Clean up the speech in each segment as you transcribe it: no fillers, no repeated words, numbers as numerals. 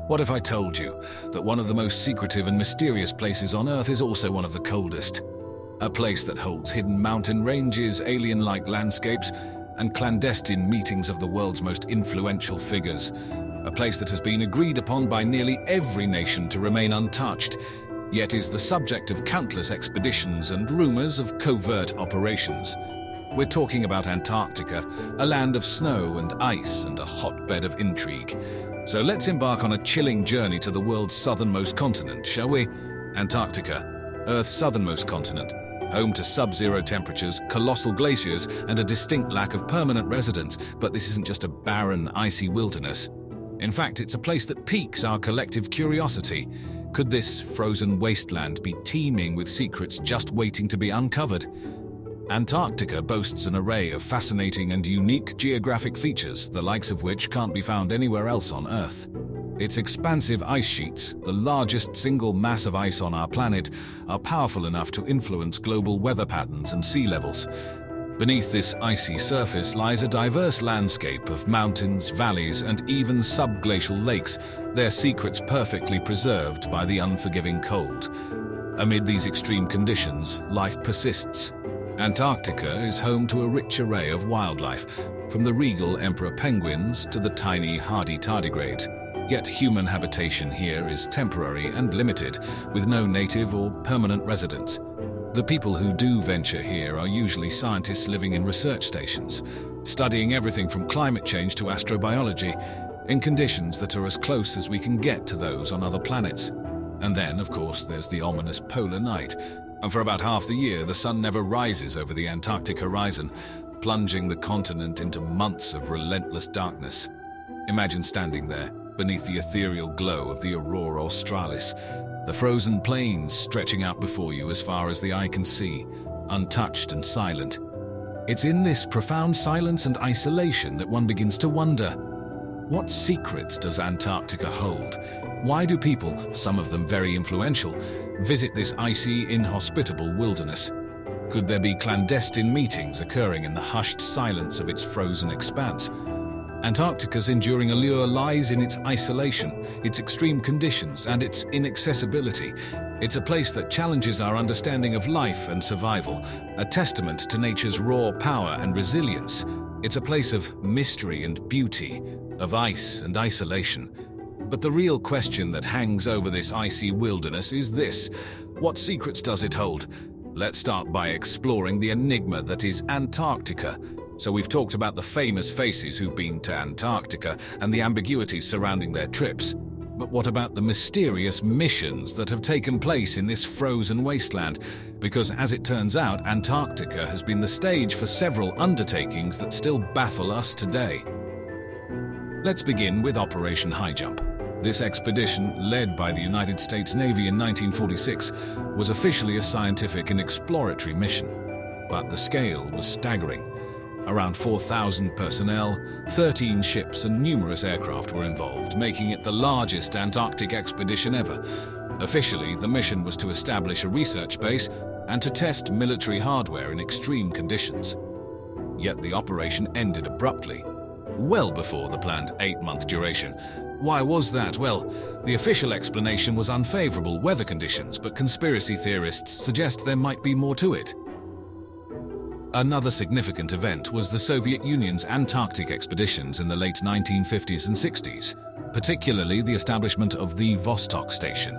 What if I told you that one of the most secretive and mysterious places on Earth is also one of the coldest? A place that holds hidden mountain ranges, alien-like landscapes, and clandestine meetings of the world's most influential figures. A place that has been agreed upon by nearly every nation to remain untouched, yet is the subject of countless expeditions and rumors of covert operations. We're talking about Antarctica, a land of snow and ice and a hotbed of intrigue. So let's embark on a chilling journey to the world's southernmost continent, shall we? Antarctica, Earth's southernmost continent, home to sub-zero temperatures, colossal glaciers, and a distinct lack of permanent residents. But this isn't just a barren, icy wilderness. In fact, it's a place that piques our collective curiosity. Could this frozen wasteland be teeming with secrets just waiting to be uncovered? Antarctica boasts an array of fascinating and unique geographic features, the likes of which can't be found anywhere else on Earth. Its expansive ice sheets, the largest single mass of ice on our planet, are powerful enough to influence global weather patterns and sea levels. Beneath this icy surface lies a diverse landscape of mountains, valleys, and even subglacial lakes, their secrets perfectly preserved by the unforgiving cold. Amid these extreme conditions, life persists. Antarctica is home to a rich array of wildlife, from the regal emperor penguins to the tiny hardy tardigrades. Yet human habitation here is temporary and limited, with no native or permanent residents. The people who do venture here are usually scientists living in research stations, studying everything from climate change to astrobiology, in conditions that are as close as we can get to those on other planets. And then, of course, there's the ominous polar night. And for about half the year, the sun never rises over the Antarctic horizon, plunging the continent into months of relentless darkness. Imagine standing there, beneath the ethereal glow of the aurora australis, the frozen plains stretching out before you as far as the eye can see, untouched and silent. It's in this profound silence and isolation that one begins to wonder, what secrets does Antarctica hold? Why do people, some of them very influential, visit this icy, inhospitable wilderness? Could there be clandestine meetings occurring in the hushed silence of its frozen expanse? Antarctica's enduring allure lies in its isolation, its extreme conditions, and its inaccessibility. It's a place that challenges our understanding of life and survival, a testament to nature's raw power and resilience. It's a place of mystery and beauty, of ice and isolation. But the real question that hangs over this icy wilderness is this: what secrets does it hold? Let's start by exploring the enigma that is Antarctica. So we've talked about the famous faces who've been to Antarctica and the ambiguities surrounding their trips. But what about the mysterious missions that have taken place in this frozen wasteland? Because as it turns out, Antarctica has been the stage for several undertakings that still baffle us today. Let's begin with Operation High Jump. This expedition, led by the United States Navy in 1946, was officially a scientific and exploratory mission. But the scale was staggering. Around 4,000 personnel, 13 ships and numerous aircraft were involved, making it the largest Antarctic expedition ever. Officially, the mission was to establish a research base and to test military hardware in extreme conditions. Yet the operation ended abruptly, well before the planned 8-month duration. Why was that? Well, the official explanation was unfavorable weather conditions, but conspiracy theorists suggest there might be more to it. Another significant event was the Soviet Union's Antarctic expeditions in the late 1950s and 60s, particularly the establishment of the Vostok Station.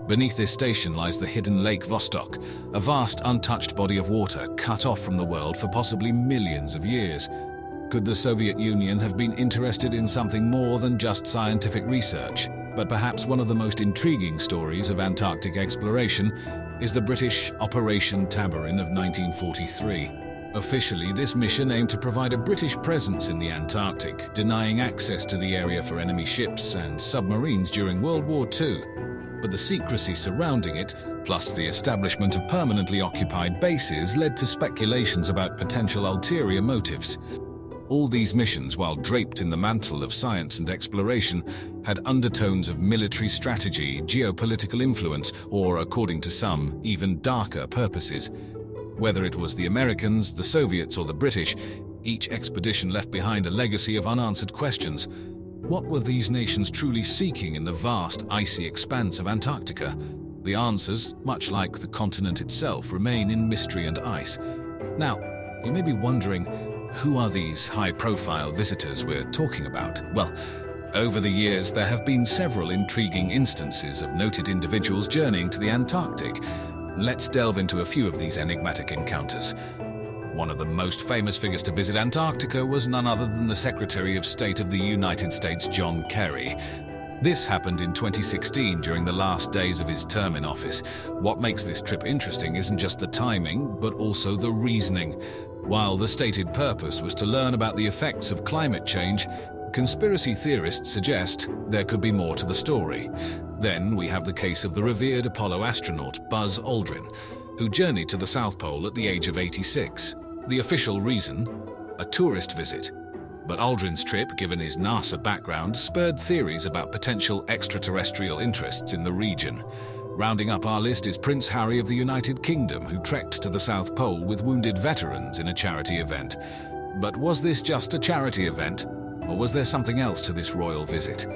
Beneath this station lies the hidden Lake Vostok, a vast untouched body of water cut off from the world for possibly millions of years. Could the Soviet Union have been interested in something more than just scientific research? But perhaps one of the most intriguing stories of Antarctic exploration is the British Operation Tabarin of 1943. Officially, this mission aimed to provide a British presence in the Antarctic, denying access to the area for enemy ships and submarines during World War II. But the secrecy surrounding it, plus the establishment of permanently occupied bases, led to speculations about potential ulterior motives. All these missions, while draped in the mantle of science and exploration, had undertones of military strategy, geopolitical influence, or, according to some, even darker purposes. Whether it was the Americans, the Soviets, or the British, each expedition left behind a legacy of unanswered questions. What were these nations truly seeking in the vast, icy expanse of Antarctica? The answers, much like the continent itself, remain in mystery and ice. Now, you may be wondering, who are these high-profile visitors we're talking about? Well, over the years, there have been several intriguing instances of noted individuals journeying to the Antarctic. Let's delve into a few of these enigmatic encounters. One of the most famous figures to visit Antarctica was none other than the Secretary of State of the United States, John Kerry. This happened in 2016 during the last days of his term in office. What makes this trip interesting isn't just the timing, but also the reasoning. While the stated purpose was to learn about the effects of climate change, conspiracy theorists suggest there could be more to the story. Then we have the case of the revered Apollo astronaut Buzz Aldrin, who journeyed to the South Pole at the age of 86. The official reason? A tourist visit. But Aldrin's trip, given his NASA background, spurred theories about potential extraterrestrial interests in the region. Rounding up our list is Prince Harry of the United Kingdom, who trekked to the South Pole with wounded veterans in a charity event. But was this just a charity event? Or was there something else to this royal visit?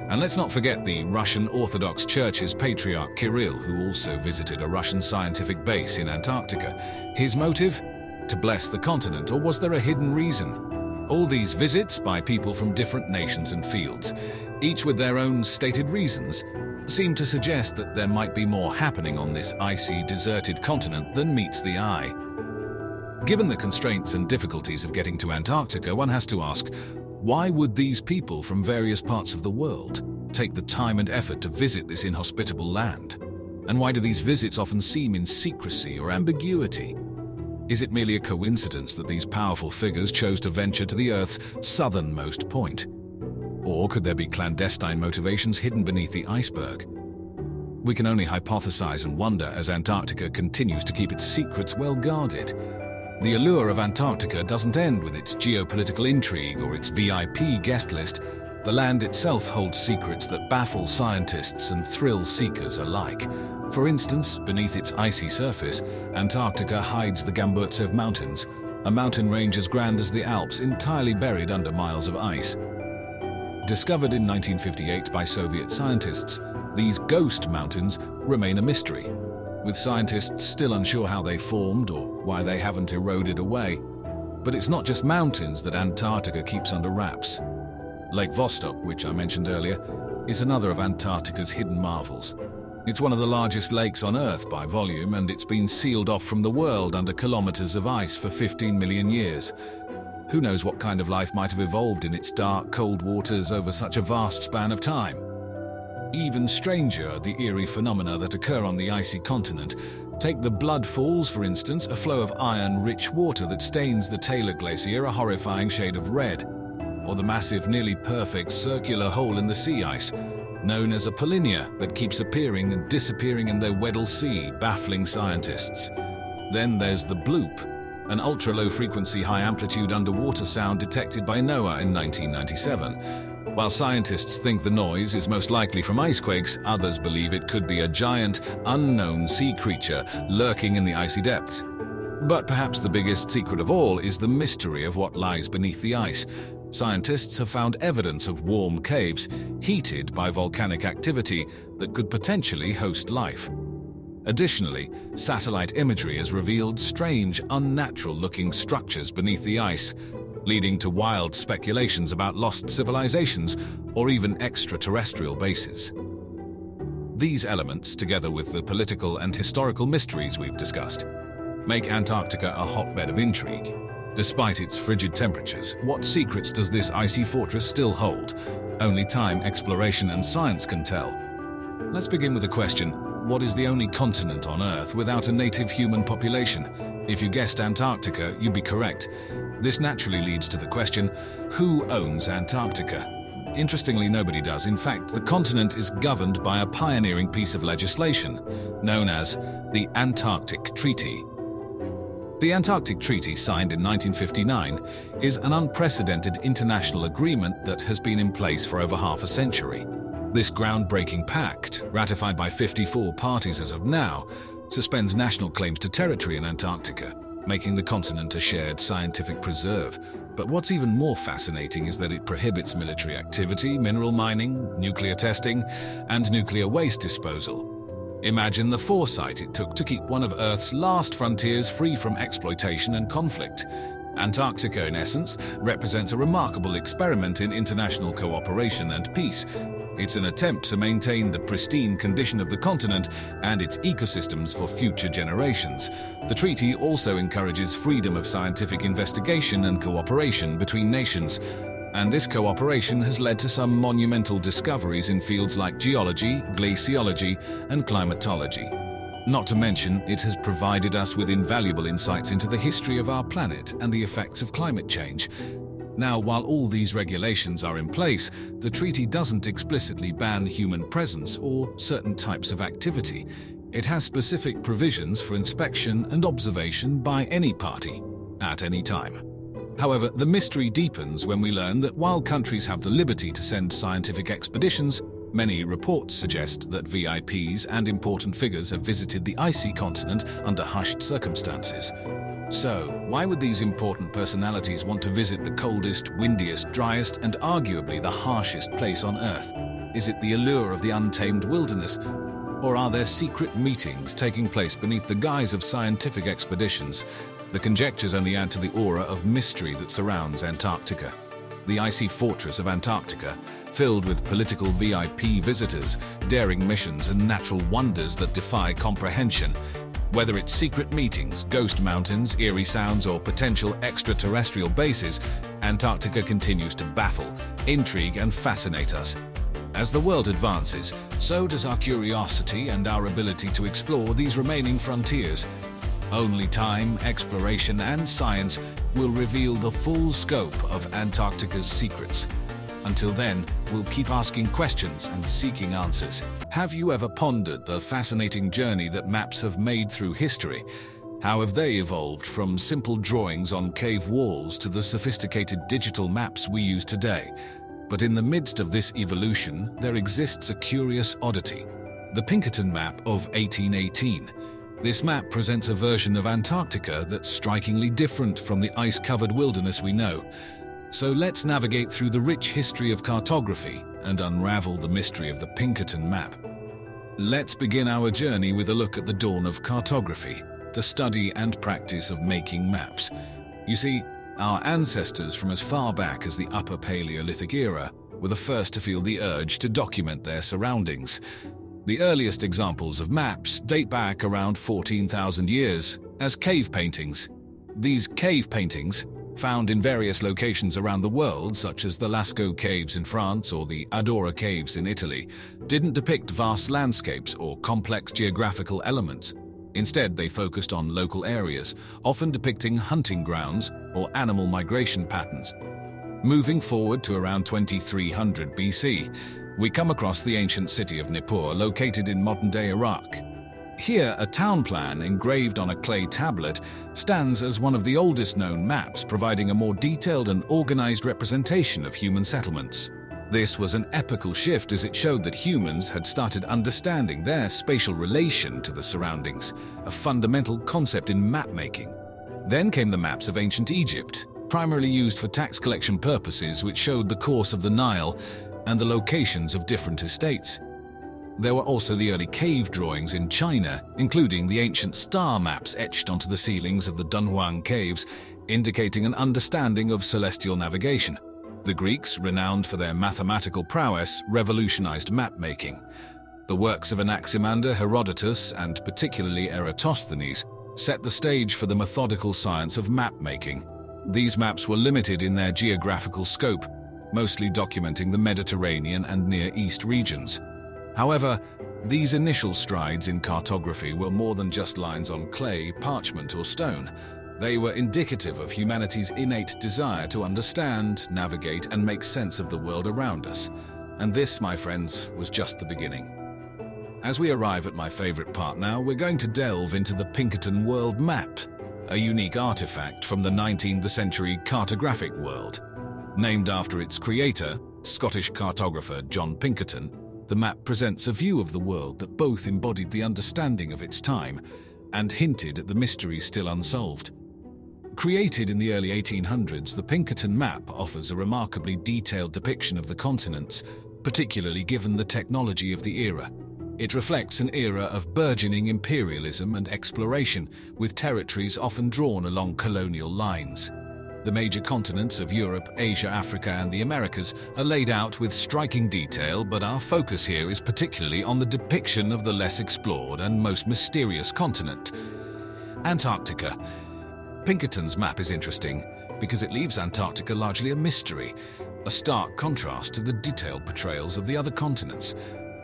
And let's not forget the Russian Orthodox Church's Patriarch Kirill, who also visited a Russian scientific base in Antarctica. His motive? To bless the continent, or was there a hidden reason? All these visits by people from different nations and fields, each with their own stated reasons, seem to suggest that there might be more happening on this icy, deserted continent than meets the eye. Given the constraints and difficulties of getting to Antarctica, one has to ask, why would these people from various parts of the world take the time and effort to visit this inhospitable land? And why do these visits often seem in secrecy or ambiguity? Is it merely a coincidence that these powerful figures chose to venture to the Earth's southernmost point? Or could there be clandestine motivations hidden beneath the iceberg? We can only hypothesize and wonder as Antarctica continues to keep its secrets well guarded. The allure of Antarctica doesn't end with its geopolitical intrigue or its VIP guest list. The land itself holds secrets that baffle scientists and thrill seekers alike. For instance, beneath its icy surface, Antarctica hides the Gamburtsev Mountains, a mountain range as grand as the Alps, entirely buried under miles of ice. Discovered in 1958 by Soviet scientists, these ghost mountains remain a mystery, with scientists still unsure how they formed or why they haven't eroded away. But it's not just mountains that Antarctica keeps under wraps. Lake Vostok, which I mentioned earlier, is another of Antarctica's hidden marvels. It's one of the largest lakes on Earth by volume, and it's been sealed off from the world under kilometers of ice for 15 million years. Who knows what kind of life might have evolved in its dark, cold waters over such a vast span of time? Even stranger are the eerie phenomena that occur on the icy continent. Take the Blood Falls, for instance, a flow of iron-rich water that stains the Taylor Glacier a horrifying shade of red. Or the massive, nearly perfect circular hole in the sea ice, known as a polynya, that keeps appearing and disappearing in the Weddell Sea, baffling scientists. Then there's the Bloop, an ultra-low-frequency, high-amplitude underwater sound detected by NOAA in 1997. While scientists think the noise is most likely from icequakes, others believe it could be a giant, unknown sea creature lurking in the icy depths. But perhaps the biggest secret of all is the mystery of what lies beneath the ice. Scientists have found evidence of warm caves heated by volcanic activity that could potentially host life. Additionally, satellite imagery has revealed strange, unnatural-looking structures beneath the ice, leading to wild speculations about lost civilizations or even extraterrestrial bases. These elements, together with the political and historical mysteries we've discussed, make Antarctica a hotbed of intrigue. Despite its frigid temperatures, what secrets does this icy fortress still hold? Only time, exploration, and science can tell. Let's begin with the question, what is the only continent on Earth without a native human population? If you guessed Antarctica, you'd be correct. This naturally leads to the question, who owns Antarctica? Interestingly, nobody does. In fact, the continent is governed by a pioneering piece of legislation, known as the Antarctic Treaty. The Antarctic Treaty, signed in 1959, is an unprecedented international agreement that has been in place for over half a century. This groundbreaking pact, ratified by 54 parties as of now, suspends national claims to territory in Antarctica. making the continent a shared scientific preserve. But what's even more fascinating is that it prohibits military activity, mineral mining, nuclear testing, and nuclear waste disposal. Imagine the foresight it took to keep one of Earth's last frontiers free from exploitation and conflict. Antarctica, in essence, represents a remarkable experiment in international cooperation and peace. It's an attempt to maintain the pristine condition of the continent and its ecosystems for future generations. The treaty also encourages freedom of scientific investigation and cooperation between nations. And this cooperation has led to some monumental discoveries in fields like geology, glaciology, and climatology. Not to mention, it has provided us with invaluable insights into the history of our planet and the effects of climate change. Now, while all these regulations are in place, the treaty doesn't explicitly ban human presence or certain types of activity. It has specific provisions for inspection and observation by any party, at any time. However, the mystery deepens when we learn that while countries have the liberty to send scientific expeditions, many reports suggest that VIPs and important figures have visited the icy continent under hushed circumstances. So, why would these important personalities want to visit the coldest, windiest, driest, and arguably the harshest place on Earth? Is it the allure of the untamed wilderness? Or are there secret meetings taking place beneath the guise of scientific expeditions? The conjectures only add to the aura of mystery that surrounds Antarctica. The icy fortress of Antarctica, filled with political VIP visitors, daring missions, and natural wonders that defy comprehension. Whether it's secret meetings, ghost mountains, eerie sounds, or potential extraterrestrial bases, Antarctica continues to baffle, intrigue, and fascinate us. As the world advances, so does our curiosity and our ability to explore these remaining frontiers. Only time, exploration, and science will reveal the full scope of Antarctica's secrets. Until then, we'll keep asking questions and seeking answers. Have you ever pondered the fascinating journey that maps have made through history? How have they evolved from simple drawings on cave walls to the sophisticated digital maps we use today? But in the midst of this evolution, there exists a curious oddity: the Pinkerton map of 1818. This map presents a version of Antarctica that's strikingly different from the ice-covered wilderness we know. So let's navigate through the rich history of cartography and unravel the mystery of the Pinkerton map. Let's begin our journey with a look at the dawn of cartography, the study and practice of making maps. You see, our ancestors from as far back as the Upper Paleolithic era were the first to feel the urge to document their surroundings. The earliest examples of maps date back around 14,000 years as cave paintings. These cave paintings, found in various locations around the world, such as the Lascaux Caves in France or the Adora Caves in Italy, didn't depict vast landscapes or complex geographical elements. Instead, they focused on local areas, often depicting hunting grounds or animal migration patterns. Moving forward to around 2300 BC, we come across the ancient city of Nippur, located in modern-day Iraq. Here, a town plan engraved on a clay tablet stands as one of the oldest known maps, providing a more detailed and organized representation of human settlements. This was an epochal shift as it showed that humans had started understanding their spatial relation to the surroundings, a fundamental concept in map-making. Then came the maps of ancient Egypt, primarily used for tax collection purposes, which showed the course of the Nile and the locations of different estates. There were also the early cave drawings in China, including the ancient star maps etched onto the ceilings of the Dunhuang caves, indicating an understanding of celestial navigation. The Greeks, renowned for their mathematical prowess, revolutionized map-making. The works of Anaximander, Herodotus, and particularly Eratosthenes set the stage for the methodical science of map-making. These maps were limited in their geographical scope, mostly documenting the Mediterranean and Near East regions. However, these initial strides in cartography were more than just lines on clay, parchment, or stone. They were indicative of humanity's innate desire to understand, navigate, and make sense of the world around us. And this, my friends, was just the beginning. As we arrive at my favorite part now, we're going to delve into the Pinkerton World Map, a unique artifact from the 19th century cartographic world. Named after its creator, Scottish cartographer John Pinkerton, the map presents a view of the world that both embodied the understanding of its time and hinted at the mysteries still unsolved. Created in the early 1800s, the Pinkerton map offers a remarkably detailed depiction of the continents, particularly given the technology of the era. It reflects an era of burgeoning imperialism and exploration, with territories often drawn along colonial lines. The major continents of Europe, Asia, Africa, and the Americas are laid out with striking detail, but our focus here is particularly on the depiction of the less explored and most mysterious continent, Antarctica. Pinkerton's map is interesting because it leaves Antarctica largely a mystery, a stark contrast to the detailed portrayals of the other continents.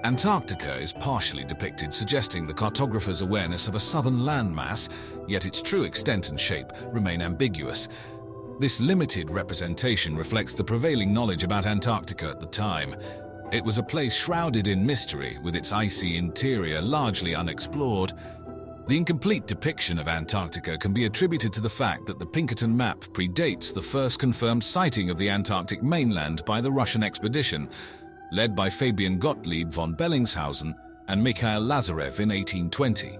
Antarctica is partially depicted, suggesting the cartographer's awareness of a southern landmass, yet its true extent and shape remain ambiguous. This limited representation reflects the prevailing knowledge about Antarctica at the time. It was a place shrouded in mystery, with its icy interior largely unexplored. The incomplete depiction of Antarctica can be attributed to the fact that the Pinkerton map predates the first confirmed sighting of the Antarctic mainland by the Russian expedition, led by Fabian Gottlieb von Bellingshausen and Mikhail Lazarev in 1820.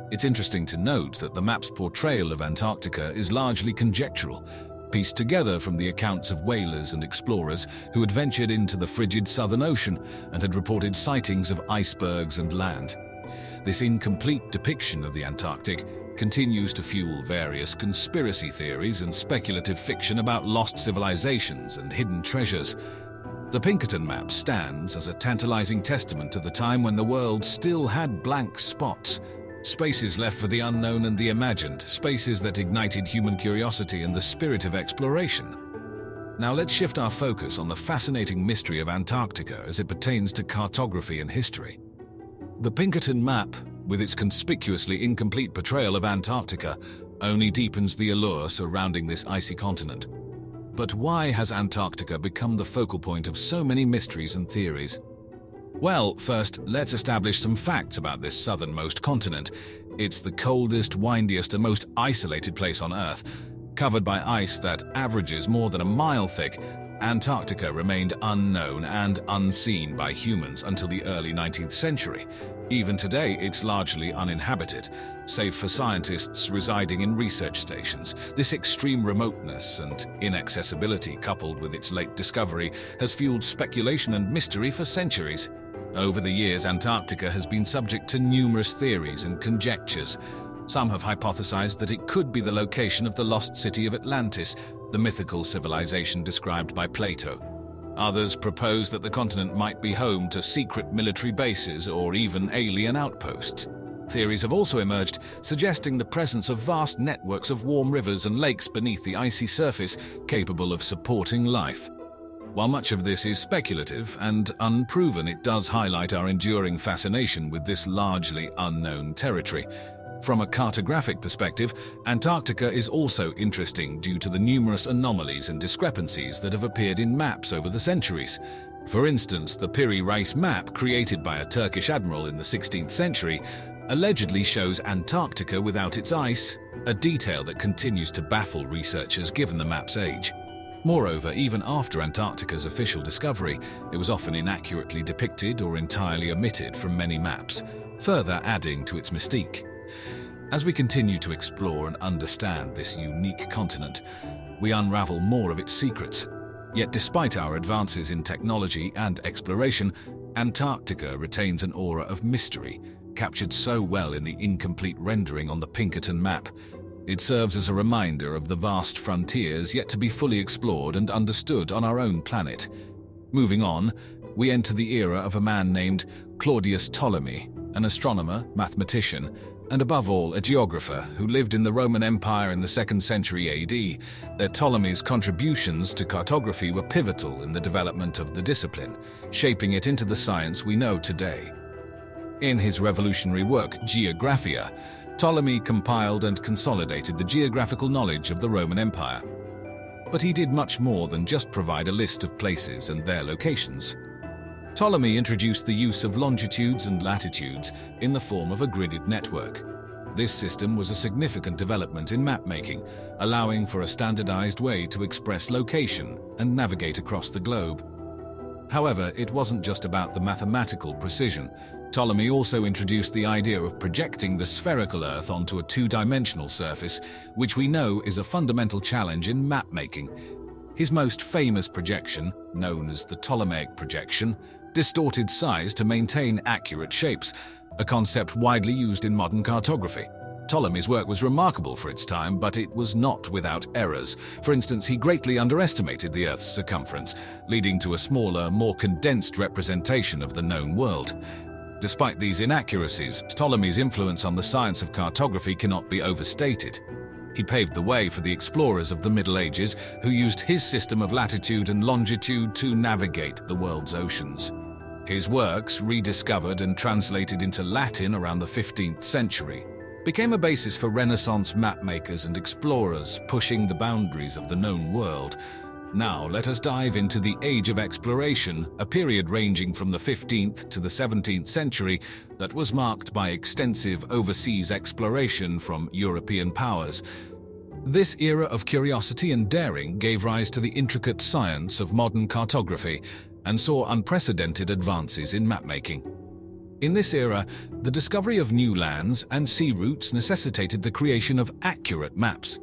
It's interesting to note that the map's portrayal of Antarctica is largely conjectural, pieced together from the accounts of whalers and explorers who had ventured into the frigid Southern Ocean and had reported sightings of icebergs and land. This incomplete depiction of the Antarctic continues to fuel various conspiracy theories and speculative fiction about lost civilizations and hidden treasures. The Pinkerton map stands as a tantalizing testament to the time when the world still had blank spots, spaces left for the unknown and the imagined, spaces that ignited human curiosity and the spirit of exploration. Now let's shift our focus on the fascinating mystery of Antarctica as it pertains to cartography and history. The Pinkerton map, with its conspicuously incomplete portrayal of Antarctica, only deepens the allure surrounding this icy continent. But why has Antarctica become the focal point of so many mysteries and theories? Well, first, let's establish some facts about this southernmost continent. It's the coldest, windiest, and most isolated place on Earth. Covered by ice that averages more than a mile thick, Antarctica remained unknown and unseen by humans until the early 19th century. Even today, it's largely uninhabited, save for scientists residing in research stations. This extreme remoteness and inaccessibility, coupled with its late discovery, has fueled speculation and mystery for centuries. Over the years, Antarctica has been subject to numerous theories and conjectures. Some have hypothesized that it could be the location of the lost city of Atlantis, the mythical civilization described by Plato. Others propose that the continent might be home to secret military bases or even alien outposts. Theories have also emerged, suggesting the presence of vast networks of warm rivers and lakes beneath the icy surface capable of supporting life. While much of this is speculative and unproven, it does highlight our enduring fascination with this largely unknown territory. From a cartographic perspective, Antarctica is also interesting due to the numerous anomalies and discrepancies that have appeared in maps over the centuries. For instance, the Piri Reis map, created by a Turkish admiral in the 16th century, allegedly shows Antarctica without its ice, a detail that continues to baffle researchers given the map's age. Moreover, even after Antarctica's official discovery, it was often inaccurately depicted or entirely omitted from many maps, further adding to its mystique. As we continue to explore and understand this unique continent, we unravel more of its secrets. Yet despite our advances in technology and exploration, Antarctica retains an aura of mystery, captured so well in the incomplete rendering on the Pinkerton map. It serves as a reminder of the vast frontiers yet to be fully explored and understood on our own planet. Moving on, we enter the era of a man named Claudius Ptolemy, an astronomer, mathematician, and above all, a geographer who lived in the Roman Empire in the 2nd century AD. Ptolemy's contributions to cartography were pivotal in the development of the discipline, shaping it into the science we know today. In his revolutionary work, Geographia, Ptolemy compiled and consolidated the geographical knowledge of the Roman Empire. But he did much more than just provide a list of places and their locations. Ptolemy introduced the use of longitudes and latitudes in the form of a gridded network. This system was a significant development in map-making, allowing for a standardized way to express location and navigate across the globe. However, it wasn't just about the mathematical precision. Ptolemy also introduced the idea of projecting the spherical Earth onto a two-dimensional surface, which we know is a fundamental challenge in map-making. His most famous projection, known as the Ptolemaic projection, distorted size to maintain accurate shapes, a concept widely used in modern cartography. Ptolemy's work was remarkable for its time, but it was not without errors. For instance, he greatly underestimated the Earth's circumference, leading to a smaller, more condensed representation of the known world. Despite these inaccuracies, Ptolemy's influence on the science of cartography cannot be overstated. He paved the way for the explorers of the Middle Ages, who used his system of latitude and longitude to navigate the world's oceans. His works, rediscovered and translated into Latin around the 15th century, became a basis for Renaissance mapmakers and explorers pushing the boundaries of the known world. Now let us dive into the Age of Exploration, a period ranging from the 15th to the 17th century that was marked by extensive overseas exploration from European powers. This era of curiosity and daring gave rise to the intricate science of modern cartography and saw unprecedented advances in mapmaking. In this era, the discovery of new lands and sea routes necessitated the creation of accurate maps.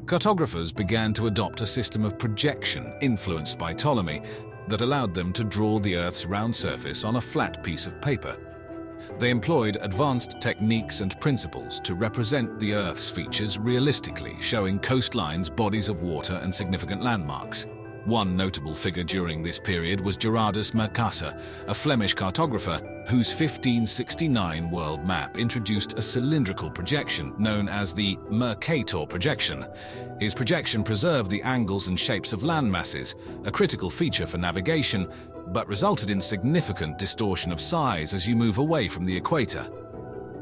Cartographers began to adopt a system of projection influenced by Ptolemy that allowed them to draw the Earth's round surface on a flat piece of paper. They employed advanced techniques and principles to represent the Earth's features realistically, showing coastlines, bodies of water, and significant landmarks. One notable figure during this period was Gerardus Mercator, a Flemish cartographer whose 1569 world map introduced a cylindrical projection known as the Mercator projection. His projection preserved the angles and shapes of land masses, a critical feature for navigation, but resulted in significant distortion of size as you move away from the equator.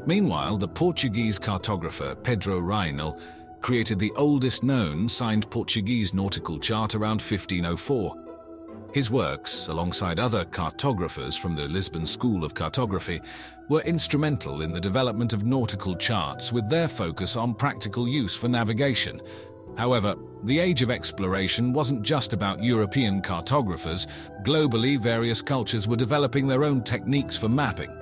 Meanwhile, the Portuguese cartographer Pedro Reinel created the oldest known signed Portuguese nautical chart around 1504. His works, alongside other cartographers from the Lisbon School of Cartography, were instrumental in the development of nautical charts with their focus on practical use for navigation. However, the Age of Exploration wasn't just about European cartographers. Globally, various cultures were developing their own techniques for mapping.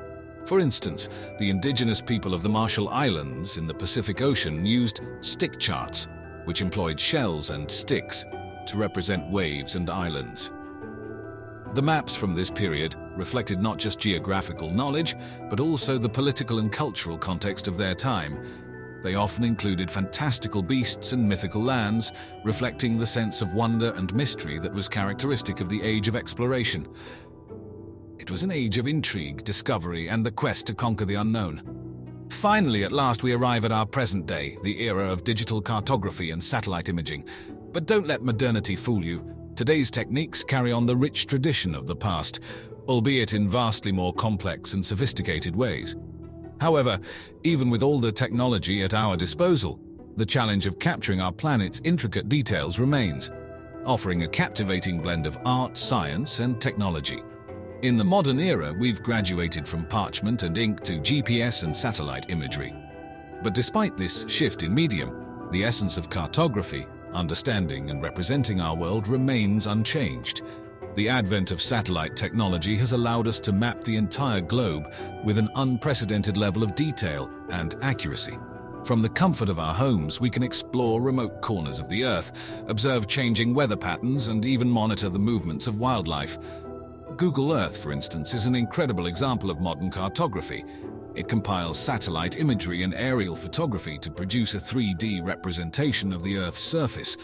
For instance, the indigenous people of the Marshall Islands in the Pacific Ocean used stick charts, which employed shells and sticks to represent waves and islands. The maps from this period reflected not just geographical knowledge, but also the political and cultural context of their time. They often included fantastical beasts and mythical lands, reflecting the sense of wonder and mystery that was characteristic of the Age of Exploration. It was an age of intrigue, discovery, and the quest to conquer the unknown. Finally, at last, we arrive at our present day, the era of digital cartography and satellite imaging. But don't let modernity fool you. Today's techniques carry on the rich tradition of the past, albeit in vastly more complex and sophisticated ways. However, even with all the technology at our disposal, the challenge of capturing our planet's intricate details remains, offering a captivating blend of art, science, and technology. In the modern era, we've graduated from parchment and ink to GPS and satellite imagery. But despite this shift in medium, the essence of cartography, understanding and representing our world, remains unchanged. The advent of satellite technology has allowed us to map the entire globe with an unprecedented level of detail and accuracy. From the comfort of our homes, we can explore remote corners of the Earth, observe changing weather patterns, and even monitor the movements of wildlife. Google Earth, for instance, is an incredible example of modern cartography. It compiles satellite imagery and aerial photography to produce a 3D representation of the Earth's surface,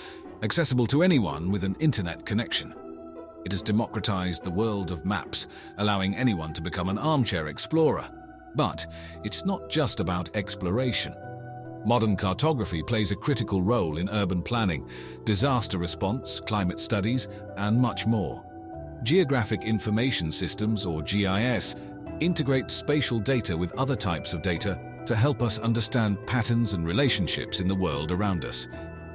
accessible to anyone with an internet connection. It has democratized the world of maps, allowing anyone to become an armchair explorer. But it's not just about exploration. Modern cartography plays a critical role in urban planning, disaster response, climate studies, and much more. Geographic Information Systems, or GIS, integrate spatial data with other types of data to help us understand patterns and relationships in the world around us.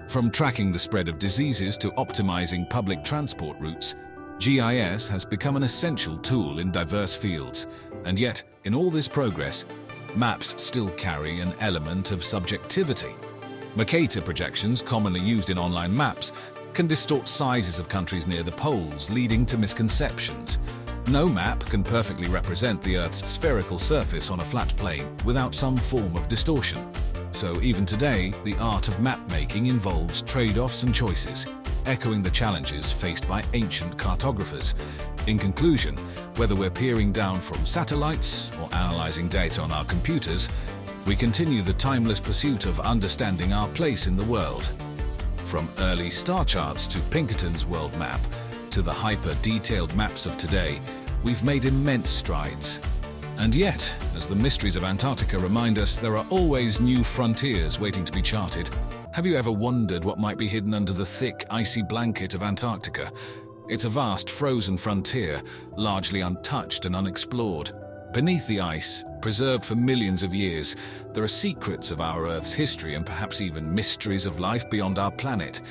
From tracking the spread of diseases to optimizing public transport routes, GIS has become an essential tool in diverse fields. And yet, in all this progress, maps still carry an element of subjectivity. Mercator projections, commonly used in online maps, can distort sizes of countries near the poles, leading to misconceptions. No map can perfectly represent the Earth's spherical surface on a flat plane without some form of distortion. So even today, the art of map-making involves trade-offs and choices, echoing the challenges faced by ancient cartographers. In conclusion, whether we're peering down from satellites or analyzing data on our computers, we continue the timeless pursuit of understanding our place in the world. From early star charts to Pinkerton's world map, to the hyper-detailed maps of today, we've made immense strides. And yet, as the mysteries of Antarctica remind us, there are always new frontiers waiting to be charted. Have you ever wondered what might be hidden under the thick, icy blanket of Antarctica? It's a vast, frozen frontier, largely untouched and unexplored. Beneath the ice, preserved for millions of years, there are secrets of our Earth's history and perhaps even mysteries of life beyond our planet.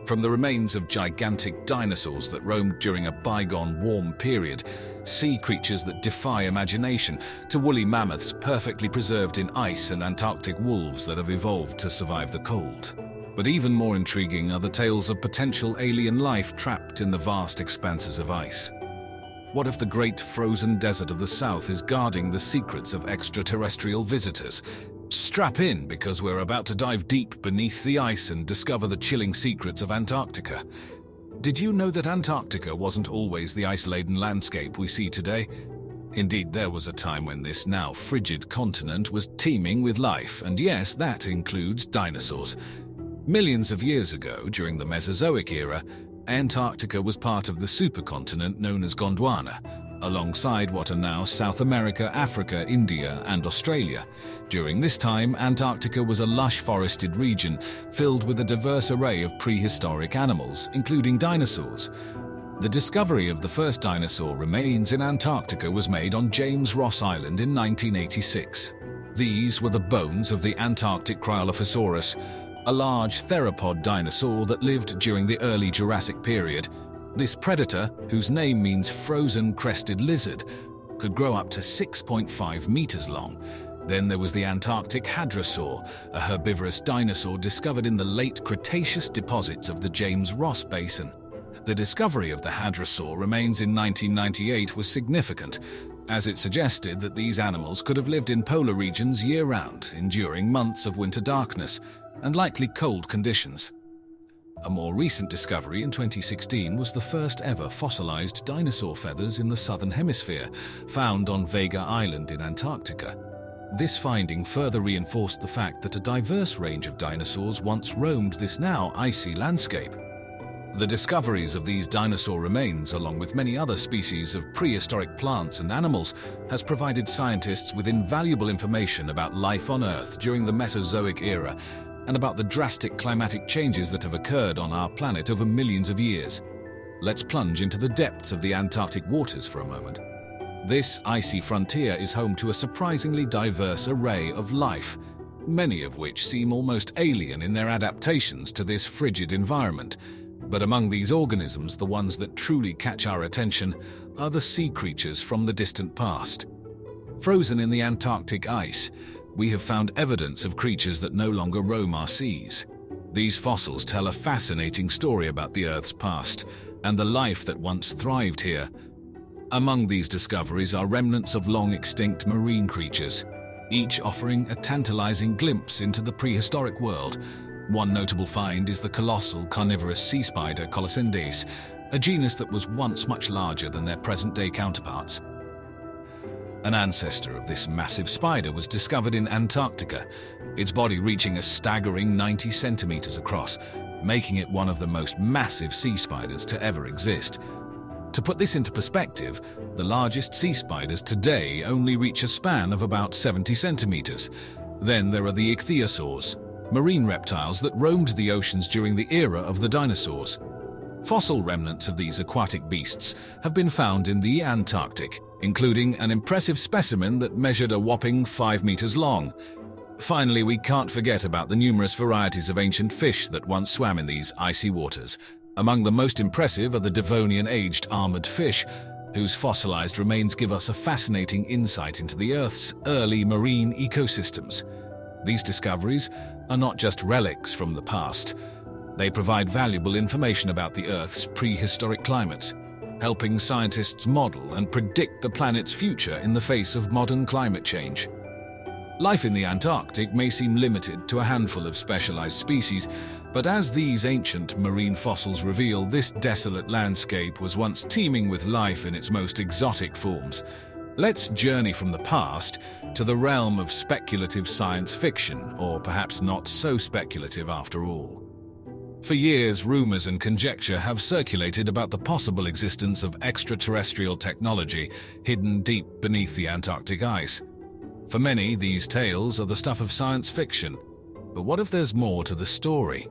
From the remains of gigantic dinosaurs that roamed during a bygone warm period, sea creatures that defy imagination, to woolly mammoths perfectly preserved in ice and Antarctic wolves that have evolved to survive the cold. But even more intriguing are the tales of potential alien life trapped in the vast expanses of ice. What if the great frozen desert of the South is guarding the secrets of extraterrestrial visitors? Strap in, because we're about to dive deep beneath the ice and discover the chilling secrets of Antarctica. Did you know that Antarctica wasn't always the ice-laden landscape we see today? Indeed, there was a time when this now frigid continent was teeming with life, and yes, that includes dinosaurs. Millions of years ago, during the Mesozoic era, Antarctica was part of the supercontinent known as Gondwana, alongside what are now South America, Africa, India, and Australia. During this time, Antarctica was a lush forested region filled with a diverse array of prehistoric animals, including dinosaurs. The discovery of the first dinosaur remains in Antarctica was made on James Ross Island in 1986. These were the bones of the Antarctic Cryolophosaurus, a large theropod dinosaur that lived during the early Jurassic period. This predator, whose name means frozen crested lizard, could grow up to 6.5 meters long. Then there was the Antarctic hadrosaur, a herbivorous dinosaur discovered in the late Cretaceous deposits of the James Ross Basin. The discovery of the hadrosaur remains in 1998 was significant, as it suggested that these animals could have lived in polar regions year-round, enduring months of winter darkness and likely cold conditions. A more recent discovery in 2016 was the first ever fossilized dinosaur feathers in the southern hemisphere, found on Vega Island in Antarctica. This finding further reinforced the fact that a diverse range of dinosaurs once roamed this now icy landscape. The discoveries of these dinosaur remains, along with many other species of prehistoric plants and animals, has provided scientists with invaluable information about life on Earth during the Mesozoic era and about the drastic climatic changes that have occurred on our planet over millions of years. Let's plunge into the depths of the Antarctic waters for a moment. This icy frontier is home to a surprisingly diverse array of life, many of which seem almost alien in their adaptations to this frigid environment. But among these organisms, the ones that truly catch our attention are the sea creatures from the distant past. Frozen in the Antarctic ice, we have found evidence of creatures that no longer roam our seas. These fossils tell a fascinating story about the Earth's past and the life that once thrived here. Among these discoveries are remnants of long-extinct marine creatures, each offering a tantalizing glimpse into the prehistoric world. One notable find is the colossal carnivorous sea spider Colossendes, a genus that was once much larger than their present-day counterparts. An ancestor of this massive spider was discovered in Antarctica, its body reaching a staggering 90 centimeters across, making it one of the most massive sea spiders to ever exist. To put this into perspective, the largest sea spiders today only reach a span of about 70 centimeters. Then there are the ichthyosaurs, marine reptiles that roamed the oceans during the era of the dinosaurs. Fossil remnants of these aquatic beasts have been found in the Antarctic, including an impressive specimen that measured a whopping 5 meters long. Finally, we can't forget about the numerous varieties of ancient fish that once swam in these icy waters. Among the most impressive are the Devonian-aged armored fish, whose fossilized remains give us a fascinating insight into the Earth's early marine ecosystems. These discoveries are not just relics from the past. They provide valuable information about the Earth's prehistoric climates, helping scientists model and predict the planet's future in the face of modern climate change. Life in the Antarctic may seem limited to a handful of specialized species, but as these ancient marine fossils reveal, this desolate landscape was once teeming with life in its most exotic forms. Let's journey from the past to the realm of speculative science fiction, or perhaps not so speculative after all. For years, rumors and conjecture have circulated about the possible existence of extraterrestrial technology hidden deep beneath the Antarctic ice. For many, these tales are the stuff of science fiction. But what if there's more to the story?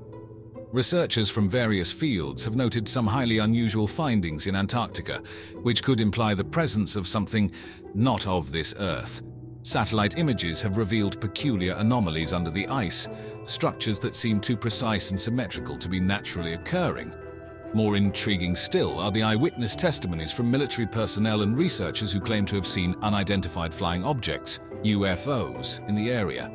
Researchers from various fields have noted some highly unusual findings in Antarctica, which could imply the presence of something not of this Earth. Satellite images have revealed peculiar anomalies under the ice, structures that seem too precise and symmetrical to be naturally occurring. More intriguing still are the eyewitness testimonies from military personnel and researchers who claim to have seen unidentified flying objects, UFOs, in the area.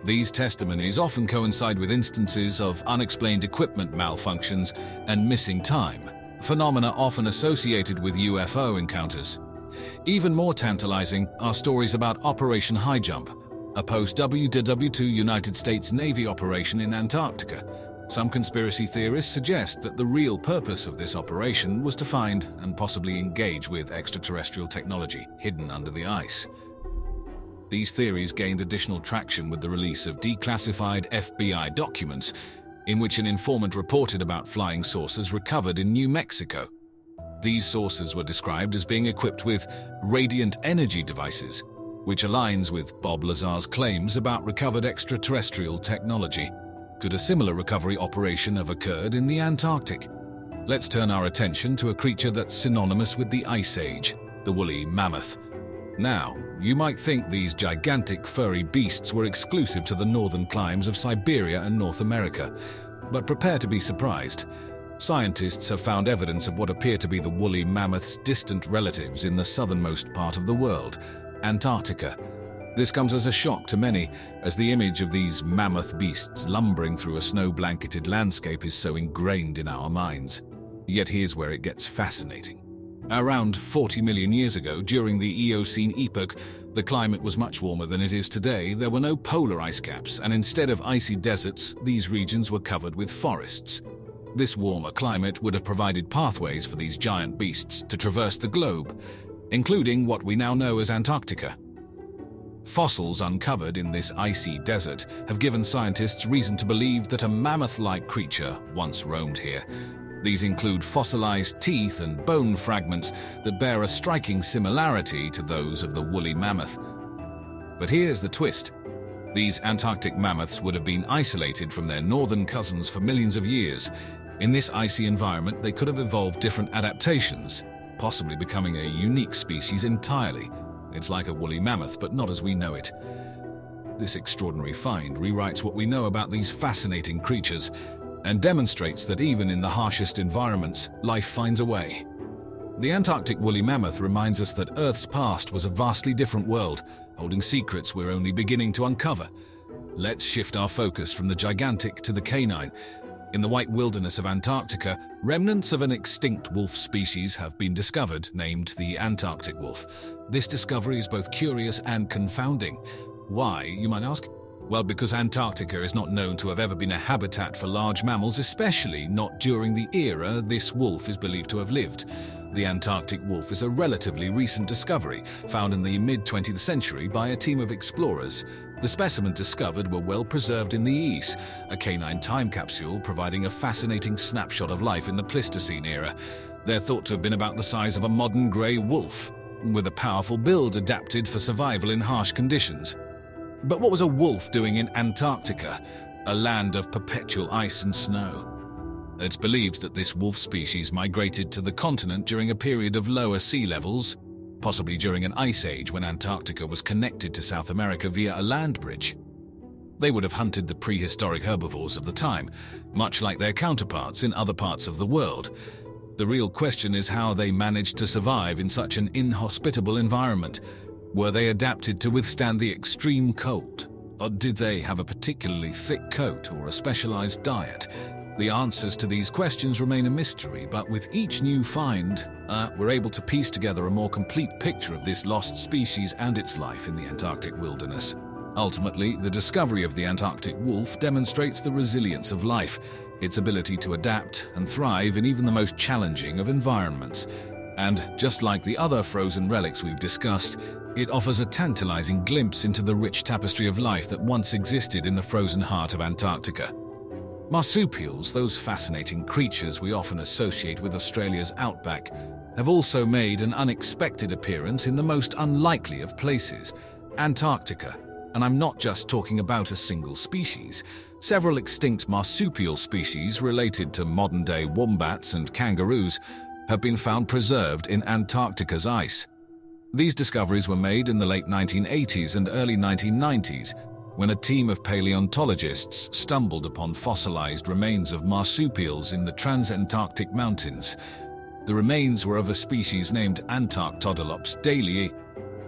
These testimonies often coincide with instances of unexplained equipment malfunctions and missing time, phenomena often associated with UFO encounters. Even more tantalizing are stories about Operation High Jump, a post-World War II United States Navy operation in Antarctica. Some conspiracy theorists suggest that the real purpose of this operation was to find and possibly engage with extraterrestrial technology hidden under the ice. These theories gained additional traction with the release of declassified FBI documents in which an informant reported about flying saucers recovered in New Mexico. These saucers were described as being equipped with radiant energy devices, which aligns with Bob Lazar's claims about recovered extraterrestrial technology. Could a similar recovery operation have occurred in the Antarctic? Let's turn our attention to a creature that's synonymous with the Ice Age, the woolly mammoth. Now, you might think these gigantic furry beasts were exclusive to the northern climes of Siberia and North America, but prepare to be surprised. Scientists have found evidence of what appear to be the woolly mammoth's distant relatives in the southernmost part of the world, Antarctica. This comes as a shock to many, as the image of these mammoth beasts lumbering through a snow-blanketed landscape is so ingrained in our minds. Yet here's where it gets fascinating. Around 40 million years ago, during the Eocene epoch, the climate was much warmer than it is today. There were no polar ice caps, and instead of icy deserts, these regions were covered with forests. This warmer climate would have provided pathways for these giant beasts to traverse the globe, including what we now know as Antarctica. Fossils uncovered in this icy desert have given scientists reason to believe that a mammoth-like creature once roamed here. These include fossilized teeth and bone fragments that bear a striking similarity to those of the woolly mammoth. But here's the twist. These Antarctic mammoths would have been isolated from their northern cousins for millions of years. In this icy environment, they could have evolved different adaptations, possibly becoming a unique species entirely. It's like a woolly mammoth, but not as we know it. This extraordinary find rewrites what we know about these fascinating creatures and demonstrates that even in the harshest environments, life finds a way. The Antarctic woolly mammoth reminds us that Earth's past was a vastly different world, holding secrets we're only beginning to uncover. Let's shift our focus from the gigantic to the canine. In the white wilderness of Antarctica, remnants of an extinct wolf species have been discovered, named the Antarctic wolf. This discovery is both curious and confounding. Why, you might ask? Well, because Antarctica is not known to have ever been a habitat for large mammals, especially not during the era this wolf is believed to have lived. The Antarctic wolf is a relatively recent discovery, found in the mid-20th century by a team of explorers. The specimens discovered were well preserved in the East, a canine time capsule providing a fascinating snapshot of life in the Pleistocene era. They're thought to have been about the size of a modern grey wolf, with a powerful build adapted for survival in harsh conditions. But what was a wolf doing in Antarctica, a land of perpetual ice and snow? It's believed that this wolf species migrated to the continent during a period of lower sea levels, possibly during an ice age when Antarctica was connected to South America via a land bridge. They would have hunted the prehistoric herbivores of the time, much like their counterparts in other parts of the world. The real question is how they managed to survive in such an inhospitable environment. Were they adapted to withstand the extreme cold? Or did they have a particularly thick coat or a specialized diet? The answers to these questions remain a mystery, but with each new find, we're able to piece together a more complete picture of this lost species and its life in the Antarctic wilderness. Ultimately, the discovery of the Antarctic wolf demonstrates the resilience of life, its ability to adapt and thrive in even the most challenging of environments. And just like the other frozen relics we've discussed, it offers a tantalizing glimpse into the rich tapestry of life that once existed in the frozen heart of Antarctica. Marsupials, those fascinating creatures we often associate with Australia's outback, have also made an unexpected appearance in the most unlikely of places, Antarctica. And I'm not just talking about a single species. Several extinct marsupial species related to modern-day wombats and kangaroos have been found preserved in Antarctica's ice. These discoveries were made in the late 1980s and early 1990s, when a team of paleontologists stumbled upon fossilized remains of marsupials in the Transantarctic Mountains. The remains were of a species named Antarctodolops dalei.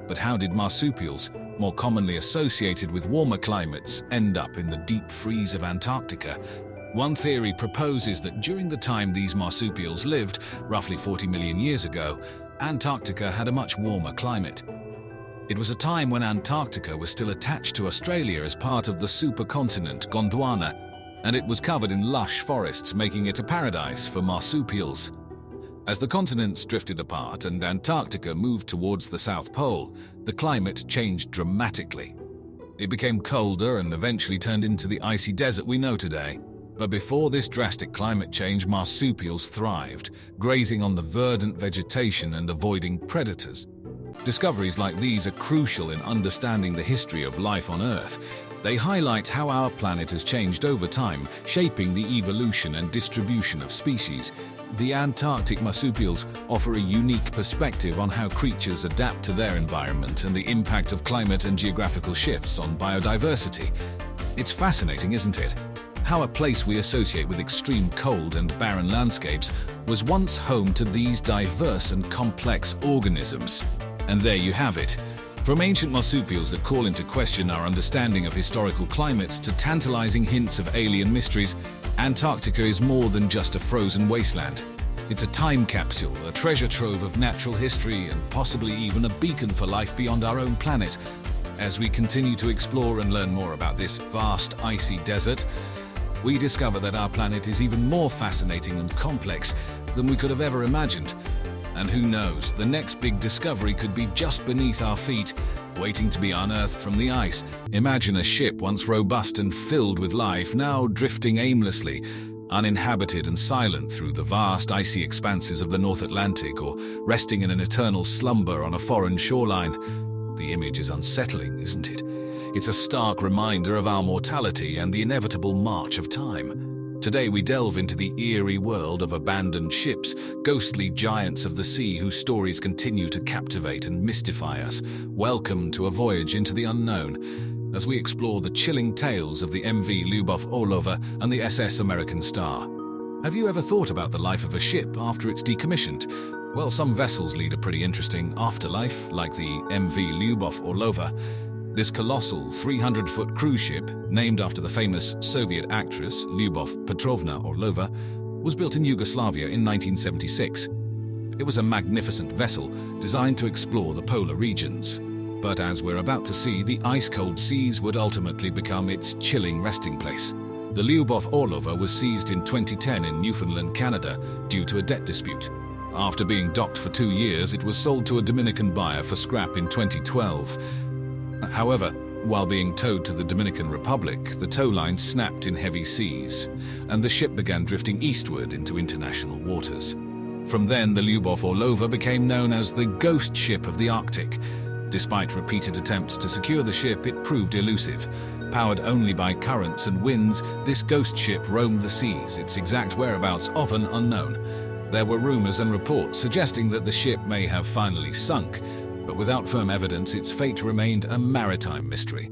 But how did marsupials, more commonly associated with warmer climates, end up in the deep freeze of Antarctica? One theory proposes that during the time these marsupials lived, roughly 40 million years ago, Antarctica had a much warmer climate. It was a time when Antarctica was still attached to Australia as part of the supercontinent Gondwana, and it was covered in lush forests, making it a paradise for marsupials. As the continents drifted apart and Antarctica moved towards the South Pole, the climate changed dramatically. It became colder and eventually turned into the icy desert we know today. But before this drastic climate change, marsupials thrived, grazing on the verdant vegetation and avoiding predators. Discoveries like these are crucial in understanding the history of life on Earth. They highlight how our planet has changed over time, shaping the evolution and distribution of species. The Antarctic marsupials offer a unique perspective on how creatures adapt to their environment and the impact of climate and geographical shifts on biodiversity. It's fascinating, isn't it? How a place we associate with extreme cold and barren landscapes was once home to these diverse and complex organisms. And there you have it. From ancient marsupials that call into question our understanding of historical climates to tantalizing hints of alien mysteries, Antarctica is more than just a frozen wasteland. It's a time capsule, a treasure trove of natural history, and possibly even a beacon for life beyond our own planet. As we continue to explore and learn more about this vast icy desert, we discover that our planet is even more fascinating and complex than we could have ever imagined. And who knows, the next big discovery could be just beneath our feet, waiting to be unearthed from the ice. Imagine a ship once robust and filled with life, now drifting aimlessly, uninhabited and silent through the vast icy expanses of the North Atlantic, or resting in an eternal slumber on a foreign shoreline. The image is unsettling, isn't it? It's a stark reminder of our mortality and the inevitable march of time. Today we delve into the eerie world of abandoned ships, ghostly giants of the sea whose stories continue to captivate and mystify us. Welcome to a voyage into the unknown, as we explore the chilling tales of the MV Lyubov Orlova and the SS American Star. Have you ever thought about the life of a ship after it's decommissioned? Well, some vessels lead a pretty interesting afterlife, like the MV Lyubov Orlova. This colossal 300-foot cruise ship, named after the famous Soviet actress Lyubov Petrovna Orlova, was built in Yugoslavia in 1976. It was a magnificent vessel designed to explore the polar regions. But as we're about to see, the ice-cold seas would ultimately become its chilling resting place. The Lyubov Orlova was seized in 2010 in Newfoundland, Canada, due to a debt dispute. After being docked for 2 years, it was sold to a Dominican buyer for scrap in 2012. However, while being towed to the Dominican Republic, the tow line snapped in heavy seas, and the ship began drifting eastward into international waters. From then, the Lyubov Orlova became known as the ghost ship of the Arctic. Despite repeated attempts to secure the ship, it proved elusive. Powered only by currents and winds, this ghost ship roamed the seas, its exact whereabouts often unknown. There were rumors and reports suggesting that the ship may have finally sunk, but without firm evidence, its fate remained a maritime mystery.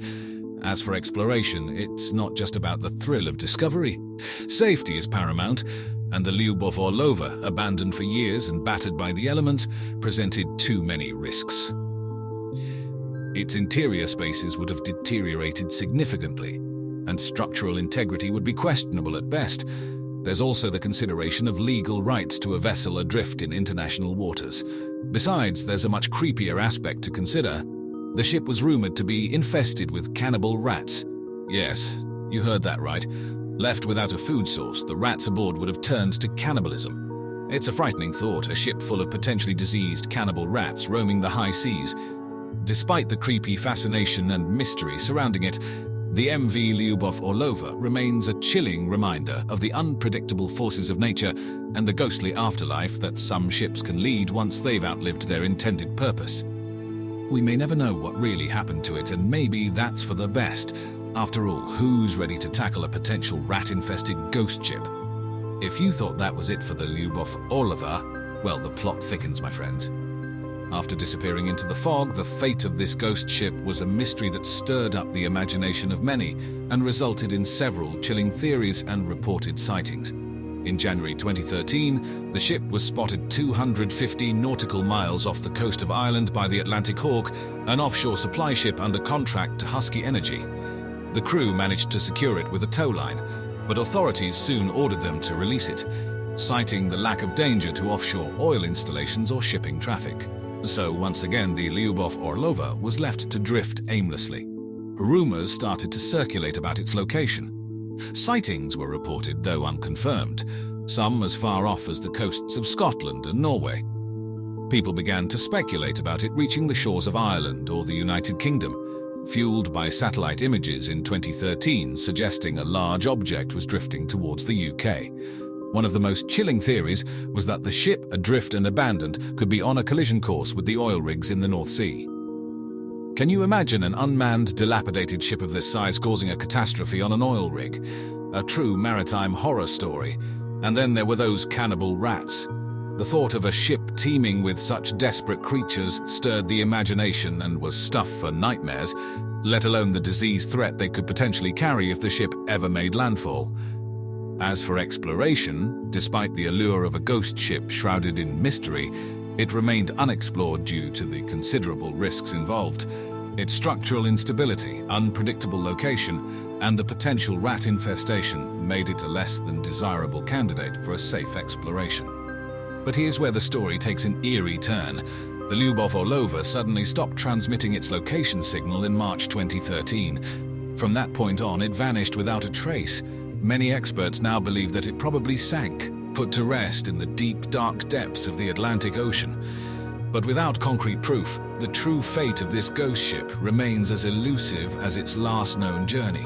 As for exploration, it's not just about the thrill of discovery. Safety is paramount, and the Lyubov Orlova, abandoned for years and battered by the elements, presented too many risks. Its interior spaces would have deteriorated significantly, and structural integrity would be questionable at best. There's also the consideration of legal rights to a vessel adrift in international waters. Besides, there's a much creepier aspect to consider. The ship was rumored to be infested with cannibal rats. Yes, you heard that right. Left without a food source, the rats aboard would have turned to cannibalism. It's a frightening thought, a ship full of potentially diseased cannibal rats roaming the high seas. Despite the creepy fascination and mystery surrounding it, the MV Lyubov Orlova remains a chilling reminder of the unpredictable forces of nature and the ghostly afterlife that some ships can lead once they've outlived their intended purpose. We may never know what really happened to it, and maybe that's for the best. After all, who's ready to tackle a potential rat-infested ghost ship? If you thought that was it for the Lyubov Orlova, well, the plot thickens, my friends. After disappearing into the fog, the fate of this ghost ship was a mystery that stirred up the imagination of many and resulted in several chilling theories and reported sightings. In January 2013, the ship was spotted 250 nautical miles off the coast of Ireland by the Atlantic Hawk, an offshore supply ship under contract to Husky Energy. The crew managed to secure it with a tow line, but authorities soon ordered them to release it, citing the lack of danger to offshore oil installations or shipping traffic. So once again, the Lyubov Orlova was left to drift aimlessly. Rumors started to circulate about its location. Sightings were reported, though unconfirmed, some as far off as the coasts of Scotland and Norway. People began to speculate about it reaching the shores of Ireland or the United Kingdom, fueled by satellite images in 2013 suggesting a large object was drifting towards the UK. One of the most chilling theories was that the ship, adrift and abandoned, could be on a collision course with the oil rigs in the North Sea. Can you imagine an unmanned, dilapidated ship of this size causing a catastrophe on an oil rig? A true maritime horror story. And then there were those cannibal rats. The thought of a ship teeming with such desperate creatures stirred the imagination and was stuff for nightmares, let alone the disease threat they could potentially carry if the ship ever made landfall. As for exploration, despite the allure of a ghost ship shrouded in mystery, it remained unexplored due to the considerable risks involved. Its structural instability, unpredictable location, and the potential rat infestation made it a less than desirable candidate for a safe exploration. But here's where the story takes an eerie turn. The Lyubov Orlova suddenly stopped transmitting its location signal in March 2013. From that point on, it vanished without a trace. Many experts now believe that it probably sank, put to rest in the deep, dark depths of the Atlantic Ocean. But without concrete proof, the true fate of this ghost ship remains as elusive as its last known journey.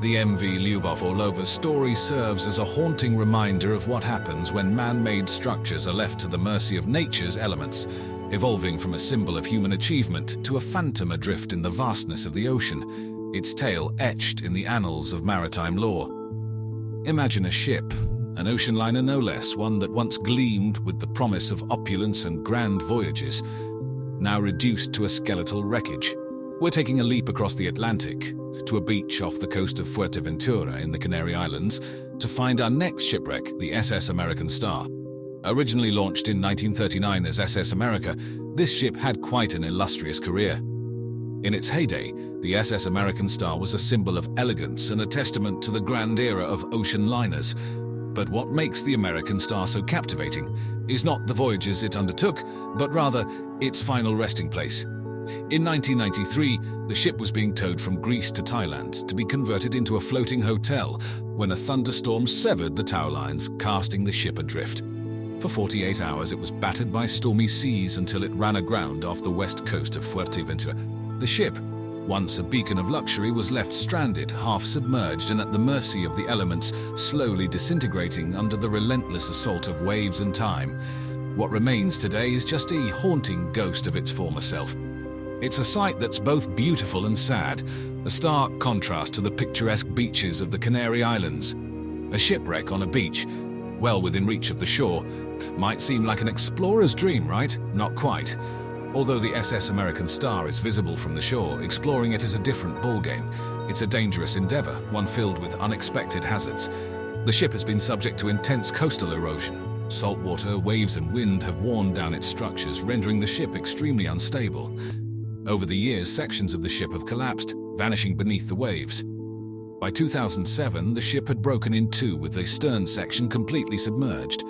The MV Lyubov Orlova's story serves as a haunting reminder of what happens when man-made structures are left to the mercy of nature's elements, evolving from a symbol of human achievement to a phantom adrift in the vastness of the ocean, its tale etched in the annals of maritime lore. Imagine a ship, an ocean liner no less, one that once gleamed with the promise of opulence and grand voyages, now reduced to a skeletal wreckage. We're taking a leap across the Atlantic, to a beach off the coast of Fuerteventura in the Canary Islands, to find our next shipwreck, the SS American Star. Originally launched in 1939 as SS America, this ship had quite an illustrious career. In its heyday, the SS American Star was a symbol of elegance and a testament to the grand era of ocean liners. But what makes the American Star so captivating is not the voyages it undertook, but rather its final resting place. In 1993, the ship was being towed from Greece to Thailand to be converted into a floating hotel when a thunderstorm severed the tow lines, casting the ship adrift. For 48 hours, it was battered by stormy seas until it ran aground off the west coast of Fuerteventura. The ship, once a beacon of luxury, was left stranded, half-submerged and at the mercy of the elements, slowly disintegrating under the relentless assault of waves and time. What remains today is just a haunting ghost of its former self. It's a sight that's both beautiful and sad, a stark contrast to the picturesque beaches of the Canary Islands. A shipwreck on a beach, well within reach of the shore, might seem like an explorer's dream, right? Not quite. Although the SS American Star is visible from the shore, exploring it is a different ballgame. It's a dangerous endeavor, one filled with unexpected hazards. The ship has been subject to intense coastal erosion. Salt water, waves and wind have worn down its structures, rendering the ship extremely unstable. Over the years, sections of the ship have collapsed, vanishing beneath the waves. By 2007, the ship had broken in two with the stern section completely submerged.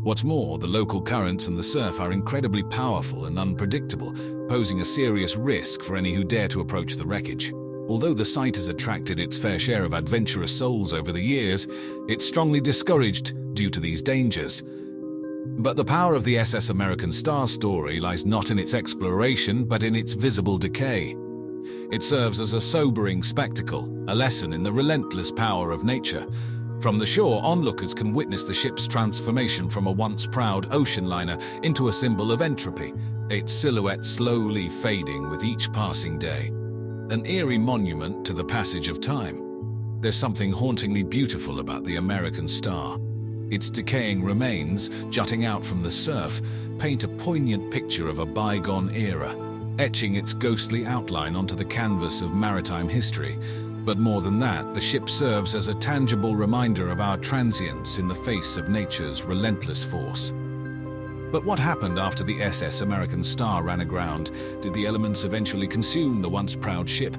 What's more, the local currents and the surf are incredibly powerful and unpredictable, posing a serious risk for any who dare to approach the wreckage. Although the site has attracted its fair share of adventurous souls over the years, it's strongly discouraged due to these dangers. But the power of the SS American Star story lies not in its exploration, but in its visible decay. It serves as a sobering spectacle, a lesson in the relentless power of nature. From the shore, onlookers can witness the ship's transformation from a once proud ocean liner into a symbol of entropy, its silhouette slowly fading with each passing day. An eerie monument to the passage of time. There's something hauntingly beautiful about the American Star. Its decaying remains, jutting out from the surf, paint a poignant picture of a bygone era, etching its ghostly outline onto the canvas of maritime history. But more than that, the ship serves as a tangible reminder of our transience in the face of nature's relentless force. But what happened after the SS American Star ran aground? Did the elements eventually consume the once proud ship?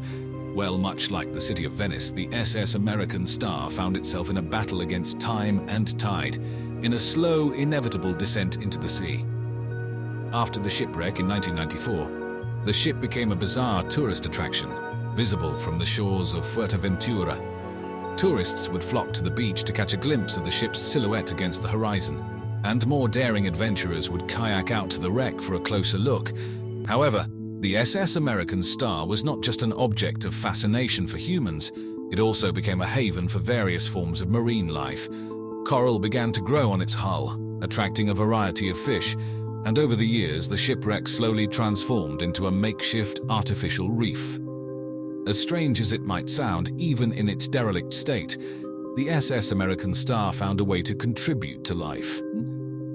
Well, much like the city of Venice, the SS American Star found itself in a battle against time and tide, in a slow, inevitable descent into the sea. After the shipwreck in 1994, the ship became a bizarre tourist attraction, visible from the shores of Fuerteventura. Tourists would flock to the beach to catch a glimpse of the ship's silhouette against the horizon, and more daring adventurers would kayak out to the wreck for a closer look. However, the SS American Star was not just an object of fascination for humans, it also became a haven for various forms of marine life. Coral began to grow on its hull, attracting a variety of fish, and over the years the shipwreck slowly transformed into a makeshift artificial reef. As strange as it might sound, even in its derelict state, the SS American Star found a way to contribute to life.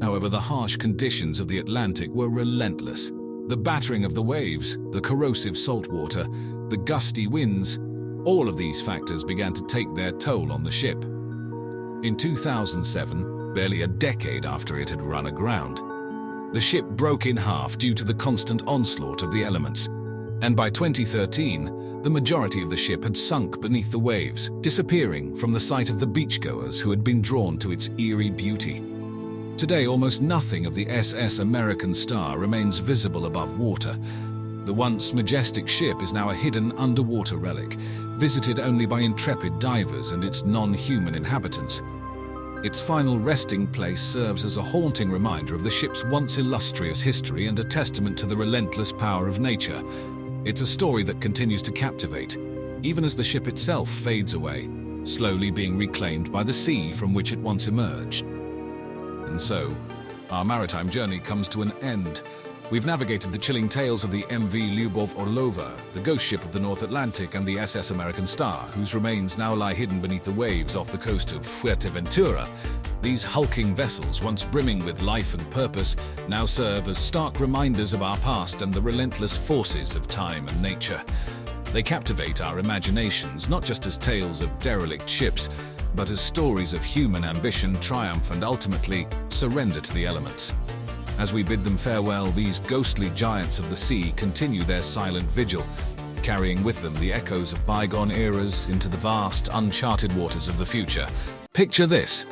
However, the harsh conditions of the Atlantic were relentless. The battering of the waves, the corrosive salt water, the gusty winds, all of these factors began to take their toll on the ship. In 2007, barely a decade after it had run aground, the ship broke in half due to the constant onslaught of the elements. And by 2013, the majority of the ship had sunk beneath the waves, disappearing from the sight of the beachgoers who had been drawn to its eerie beauty. Today, almost nothing of the SS American Star remains visible above water. The once majestic ship is now a hidden underwater relic, visited only by intrepid divers and its non-human inhabitants. Its final resting place serves as a haunting reminder of the ship's once illustrious history and a testament to the relentless power of nature. It's a story that continues to captivate, even as the ship itself fades away, slowly being reclaimed by the sea from which it once emerged. And so, our maritime journey comes to an end. We've navigated the chilling tales of the MV Lyubov Orlova, the ghost ship of the North Atlantic, and the SS American Star, whose remains now lie hidden beneath the waves off the coast of Fuerteventura. These hulking vessels, once brimming with life and purpose, now serve as stark reminders of our past and the relentless forces of time and nature. They captivate our imaginations, not just as tales of derelict ships, but as stories of human ambition, triumph, and ultimately surrender to the elements. As we bid them farewell, these ghostly giants of the sea continue their silent vigil, carrying with them the echoes of bygone eras into the vast, uncharted waters of the future. Picture this.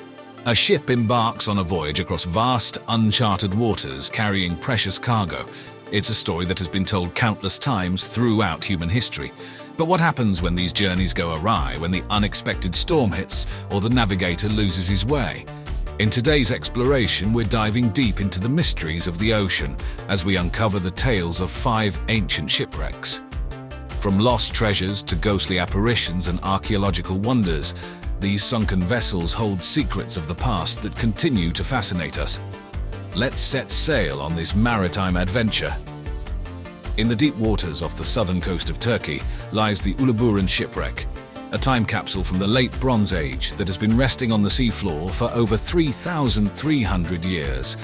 A ship embarks on a voyage across vast, uncharted waters carrying precious cargo. It's a story that has been told countless times throughout human history. But what happens when these journeys go awry, when the unexpected storm hits or the navigator loses his way? In today's exploration, we're diving deep into the mysteries of the ocean as we uncover the tales of 5 ancient shipwrecks. From lost treasures to ghostly apparitions and archaeological wonders, these sunken vessels hold secrets of the past that continue to fascinate us. Let's set sail on this maritime adventure. In the deep waters off the southern coast of Turkey lies the Uluburun shipwreck, a time capsule from the late Bronze Age that has been resting on the seafloor for over 3,300 years.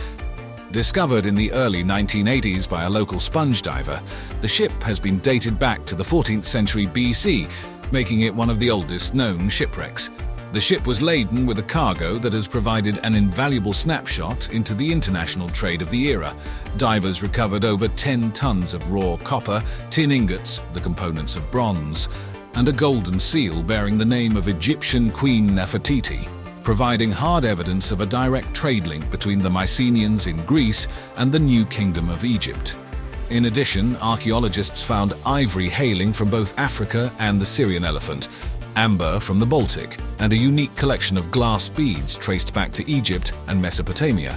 Discovered in the early 1980s by a local sponge diver, the ship has been dated back to the 14th century BC, making it one of the oldest known shipwrecks. The ship was laden with a cargo that has provided an invaluable snapshot into the international trade of the era. Divers recovered over 10 tons of raw copper, tin ingots, the components of bronze, and a golden seal bearing the name of Egyptian Queen Nefertiti, providing hard evidence of a direct trade link between the Mycenaeans in Greece and the New Kingdom of Egypt. In addition, archaeologists found ivory hailing from both Africa and the Syrian elephant, amber from the Baltic, and a unique collection of glass beads traced back to Egypt and Mesopotamia.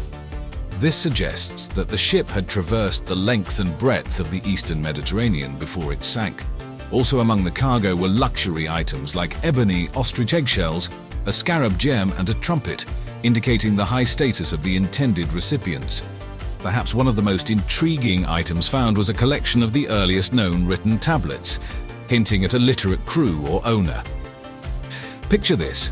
This suggests that the ship had traversed the length and breadth of the eastern Mediterranean before it sank. Also among the cargo were luxury items like ebony ostrich eggshells, a scarab gem and a trumpet, indicating the high status of the intended recipients. Perhaps one of the most intriguing items found was a collection of the earliest known written tablets, hinting at a literate crew or owner. Picture this: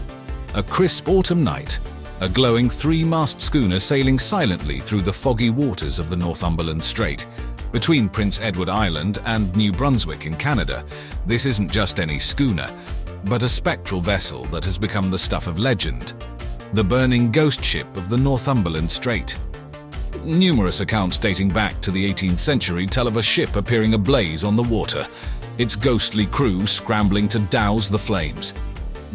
a crisp autumn night, a glowing three-mast schooner sailing silently through the foggy waters of the Northumberland Strait, between Prince Edward Island and New Brunswick in Canada. This isn't just any schooner, but a spectral vessel that has become the stuff of legend, the burning ghost ship of the Northumberland Strait. Numerous accounts dating back to the 18th century tell of a ship appearing ablaze on the water, its ghostly crew scrambling to douse the flames.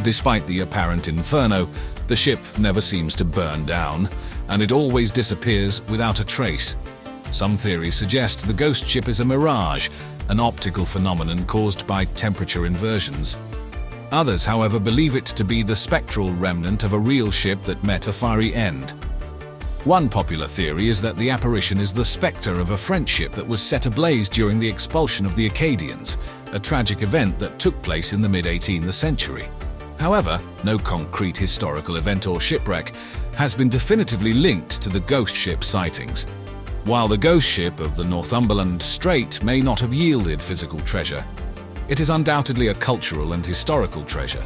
Despite the apparent inferno, the ship never seems to burn down, and it always disappears without a trace. Some theories suggest the ghost ship is a mirage, an optical phenomenon caused by temperature inversions. Others, however, believe it to be the spectral remnant of a real ship that met a fiery end. One popular theory is that the apparition is the spectre of a French ship that was set ablaze during the expulsion of the Acadians, a tragic event that took place in the mid-18th century. However, no concrete historical event or shipwreck has been definitively linked to the ghost ship sightings. While the ghost ship of the Northumberland Strait may not have yielded physical treasure, it is undoubtedly a cultural and historical treasure.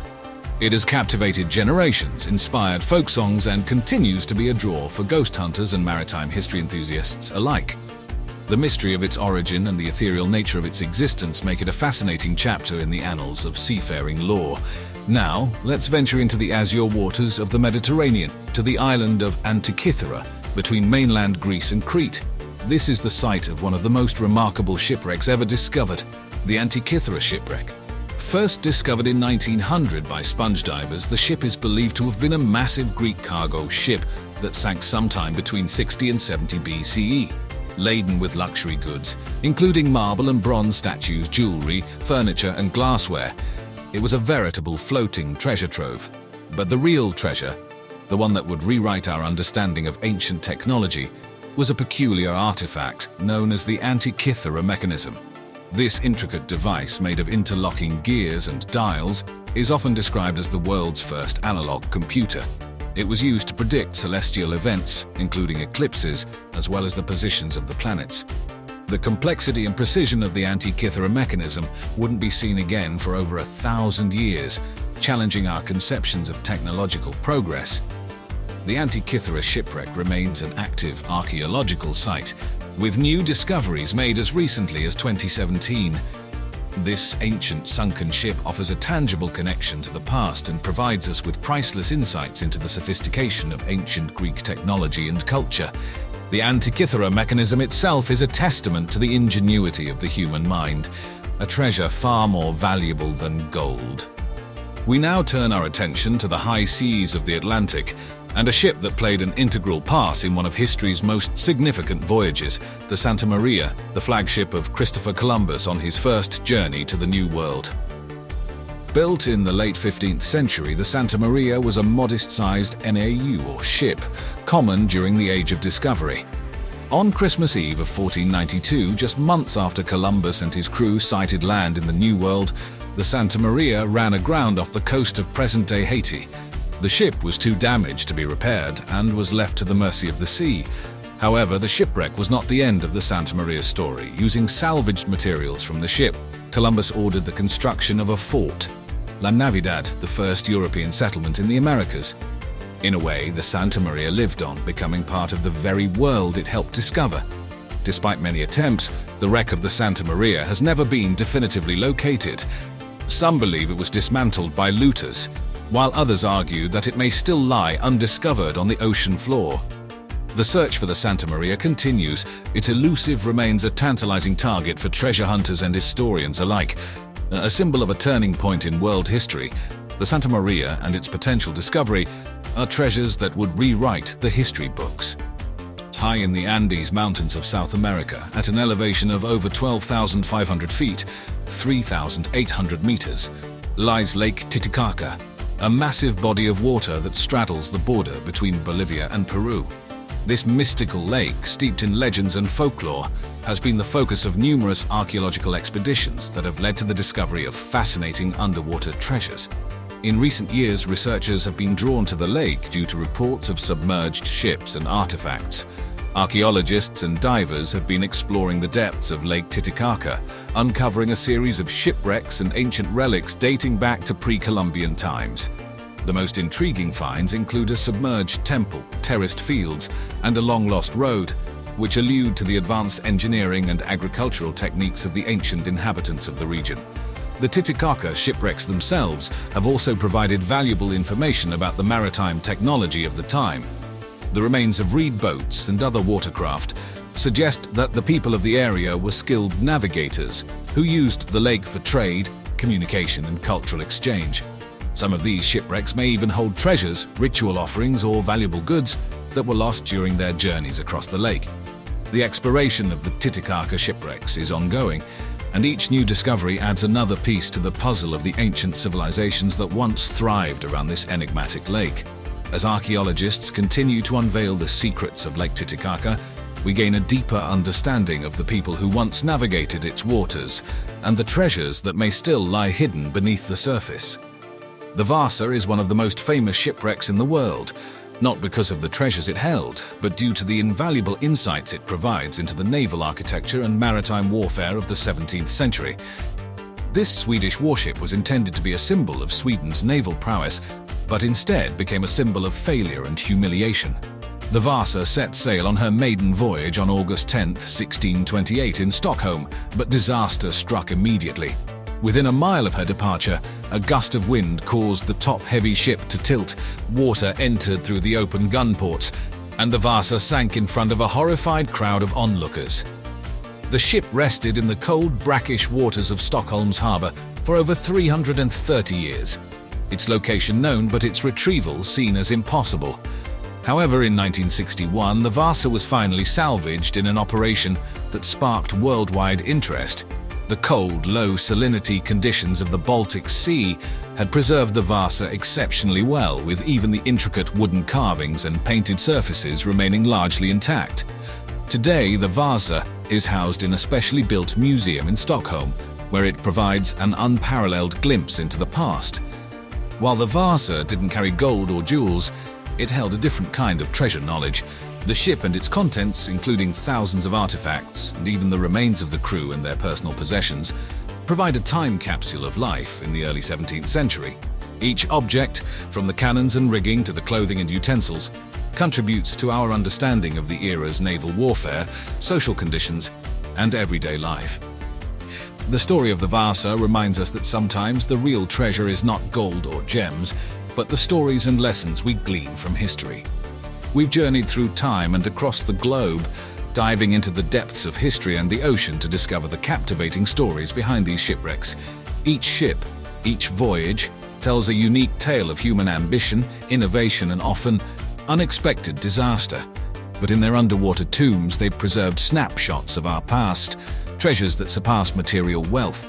It has captivated generations, inspired folk songs, and continues to be a draw for ghost hunters and maritime history enthusiasts alike. The mystery of its origin and the ethereal nature of its existence make it a fascinating chapter in the annals of seafaring lore. Now, let's venture into the azure waters of the Mediterranean, to the island of Antikythera, between mainland Greece and Crete. This is the site of one of the most remarkable shipwrecks ever discovered, the Antikythera shipwreck. First discovered in 1900 by sponge divers, the ship is believed to have been a massive Greek cargo ship that sank sometime between 60 and 70 BCE, laden with luxury goods, including marble and bronze statues, jewelry, furniture, and glassware. It was a veritable floating treasure trove. But the real treasure, the one that would rewrite our understanding of ancient technology, was a peculiar artifact known as the Antikythera mechanism. This intricate device, made of interlocking gears and dials, is often described as the world's first analog computer. It was used to predict celestial events, including eclipses, as well as the positions of the planets. The complexity and precision of the Antikythera mechanism wouldn't be seen again for over 1,000 years, challenging our conceptions of technological progress. The Antikythera shipwreck remains an active archaeological site, with new discoveries made as recently as 2017. This ancient sunken ship offers a tangible connection to the past and provides us with priceless insights into the sophistication of ancient Greek technology and culture. The Antikythera mechanism itself is a testament to the ingenuity of the human mind, a treasure far more valuable than gold. We now turn our attention to the high seas of the Atlantic, and a ship that played an integral part in one of history's most significant voyages, the Santa Maria, the flagship of Christopher Columbus on his first journey to the New World. Built in the late 15th century, the Santa Maria was a modest-sized NAU, or ship, common during the Age of Discovery. On Christmas Eve of 1492, just months after Columbus and his crew sighted land in the New World, the Santa Maria ran aground off the coast of present-day Haiti. The ship was too damaged to be repaired and was left to the mercy of the sea. However, the shipwreck was not the end of the Santa Maria story. Using salvaged materials from the ship, Columbus ordered the construction of a fort, La Navidad, the first European settlement in the Americas. In a way, the Santa Maria lived on, becoming part of the very world it helped discover. Despite many attempts, the wreck of the Santa Maria has never been definitively located. Some believe it was dismantled by looters, while others argue that it may still lie undiscovered on the ocean floor. The search for the Santa Maria continues. Its elusive remains a tantalizing target for treasure hunters and historians alike. A symbol of a turning point in world history, the Santa Maria and its potential discovery are treasures that would rewrite the history books. High in the Andes Mountains of South America, at an elevation of over 12,500 feet, 3,800 meters, lies Lake Titicaca, a massive body of water that straddles the border between Bolivia and Peru. This mystical lake, steeped in legends and folklore, has been the focus of numerous archaeological expeditions that have led to the discovery of fascinating underwater treasures. In recent years, researchers have been drawn to the lake due to reports of submerged ships and artifacts. Archaeologists and divers have been exploring the depths of Lake Titicaca, uncovering a series of shipwrecks and ancient relics dating back to pre-Columbian times. The most intriguing finds include a submerged temple, terraced fields, and a long-lost road, which allude to the advanced engineering and agricultural techniques of the ancient inhabitants of the region. The Titicaca shipwrecks themselves have also provided valuable information about the maritime technology of the time. The remains of reed boats and other watercraft suggest that the people of the area were skilled navigators who used the lake for trade, communication, and cultural exchange. Some of these shipwrecks may even hold treasures, ritual offerings, or valuable goods that were lost during their journeys across the lake. The exploration of the Titicaca shipwrecks is ongoing, and each new discovery adds another piece to the puzzle of the ancient civilizations that once thrived around this enigmatic lake. As archaeologists continue to unveil the secrets of Lake Titicaca, we gain a deeper understanding of the people who once navigated its waters and the treasures that may still lie hidden beneath the surface. The Vasa is one of the most famous shipwrecks in the world, not because of the treasures it held, but due to the invaluable insights it provides into the naval architecture and maritime warfare of the 17th century. This Swedish warship was intended to be a symbol of Sweden's naval prowess, but instead became a symbol of failure and humiliation. The Vasa set sail on her maiden voyage on August 10, 1628 in Stockholm, but disaster struck immediately. Within a mile of her departure, a gust of wind caused the top-heavy ship to tilt, water entered through the open gun ports, and the Vasa sank in front of a horrified crowd of onlookers. The ship rested in the cold, brackish waters of Stockholm's harbour for over 330 years. Its location known, but its retrieval seen as impossible. However, in 1961, the Vasa was finally salvaged in an operation that sparked worldwide interest. The cold, low salinity conditions of the Baltic Sea had preserved the Vasa exceptionally well, with even the intricate wooden carvings and painted surfaces remaining largely intact. Today, the Vasa is housed in a specially built museum in Stockholm, where it provides an unparalleled glimpse into the past. While the Vasa didn't carry gold or jewels, it held a different kind of treasure knowledge. The ship and its contents, including thousands of artifacts and even the remains of the crew and their personal possessions, provide a time capsule of life in the early 17th century. Each object, from the cannons and rigging to the clothing and utensils, contributes to our understanding of the era's naval warfare, social conditions, and everyday life. The story of the Vasa reminds us that sometimes the real treasure is not gold or gems, but the stories and lessons we glean from history. We've journeyed through time and across the globe, diving into the depths of history and the ocean to discover the captivating stories behind these shipwrecks. Each ship, each voyage, tells a unique tale of human ambition, innovation, and often unexpected disaster. But in their underwater tombs, they've preserved snapshots of our past, treasures that surpass material wealth.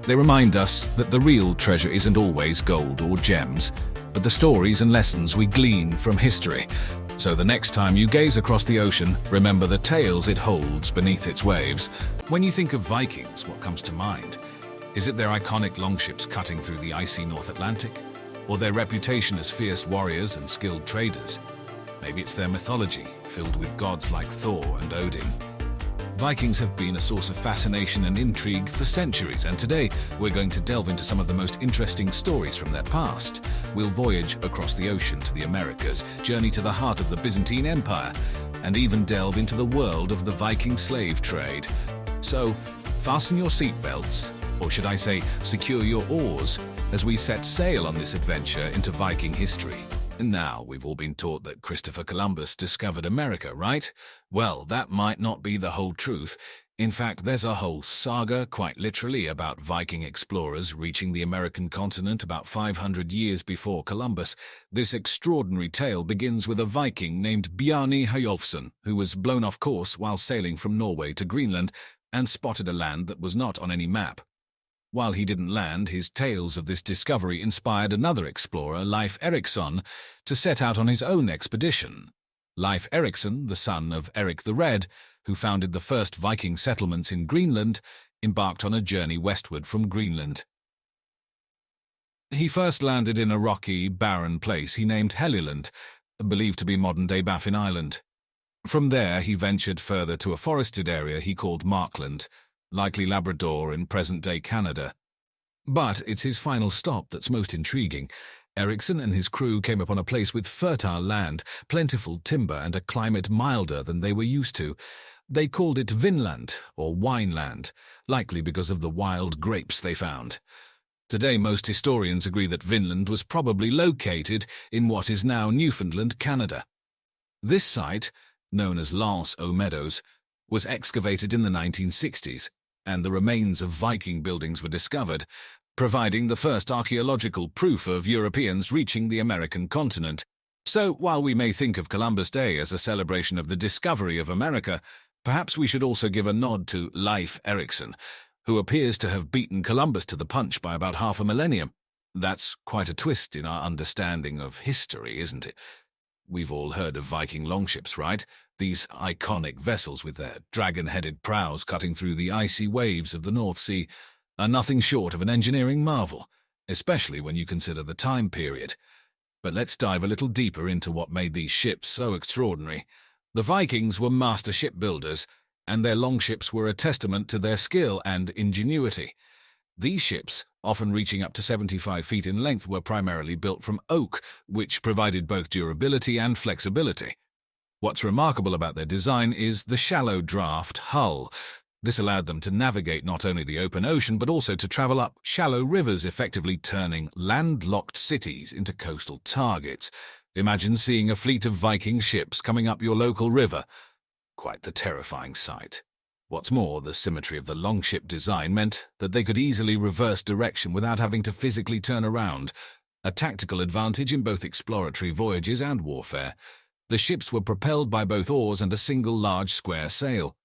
They remind us that the real treasure isn't always gold or gems, but the stories and lessons we glean from history. So the next time you gaze across the ocean, remember the tales it holds beneath its waves. When you think of Vikings, what comes to mind? Is it their iconic longships cutting through the icy North Atlantic? Or their reputation as fierce warriors and skilled traders? Maybe it's their mythology, filled with gods like Thor and Odin. Vikings have been a source of fascination and intrigue for centuries, and today we're going to delve into some of the most interesting stories from their past. We'll voyage across the ocean to the Americas, journey to the heart of the Byzantine Empire, and even delve into the world of the Viking slave trade. So, fasten your seatbelts, or should I say, secure your oars, as we set sail on this adventure into Viking history. And now, we've all been taught that Christopher Columbus discovered America, right? Well, that might not be the whole truth. In fact, there's a whole saga, quite literally, about Viking explorers reaching the American continent about 500 years before Columbus. This extraordinary tale begins with a Viking named Bjarni Herjolfsson, who was blown off course while sailing from Norway to Greenland and spotted a land that was not on any map. While he didn't land, his tales of this discovery inspired another explorer, Leif Erikson, to set out on his own expedition. Leif Erikson, the son of Eric the Red, who founded the first Viking settlements in Greenland, embarked on a journey westward from Greenland. He first landed in a rocky, barren place he named Helluland, believed to be modern-day Baffin Island. From there he ventured further to a forested area he called Markland, likely Labrador in present-day Canada. But it's his final stop that's most intriguing. Erikson and his crew came upon a place with fertile land, plentiful timber, and a climate milder than they were used to. They called it Vinland, or Wineland, likely because of the wild grapes they found. Today, most historians agree that Vinland was probably located in what is now Newfoundland, Canada. This site, known as Lance aux Meadows, was excavated in the 1960s, and the remains of Viking buildings were discovered, providing the first archaeological proof of Europeans reaching the American continent. So, while we may think of Columbus Day as a celebration of the discovery of America, perhaps we should also give a nod to Leif Erikson, who appears to have beaten Columbus to the punch by about half a millennium. That's quite a twist in our understanding of history, isn't it? We've all heard of Viking longships, right? These iconic vessels with their dragon-headed prows cutting through the icy waves of the North Sea are nothing short of an engineering marvel, especially when you consider the time period. But let's dive a little deeper into what made these ships so extraordinary. The Vikings were master shipbuilders, and their longships were a testament to their skill and ingenuity. These ships, often reaching up to 75 feet in length, were primarily built from oak, which provided both durability and flexibility. What's remarkable about their design is the shallow draft hull. This allowed them to navigate not only the open ocean, but also to travel up shallow rivers, effectively turning landlocked cities into coastal targets. Imagine seeing a fleet of Viking ships coming up your local river. Quite the terrifying sight. What's more, the symmetry of the longship design meant that they could easily reverse direction without having to physically turn around, a tactical advantage in both exploratory voyages and warfare. The ships were propelled by both oars and a single large square sail.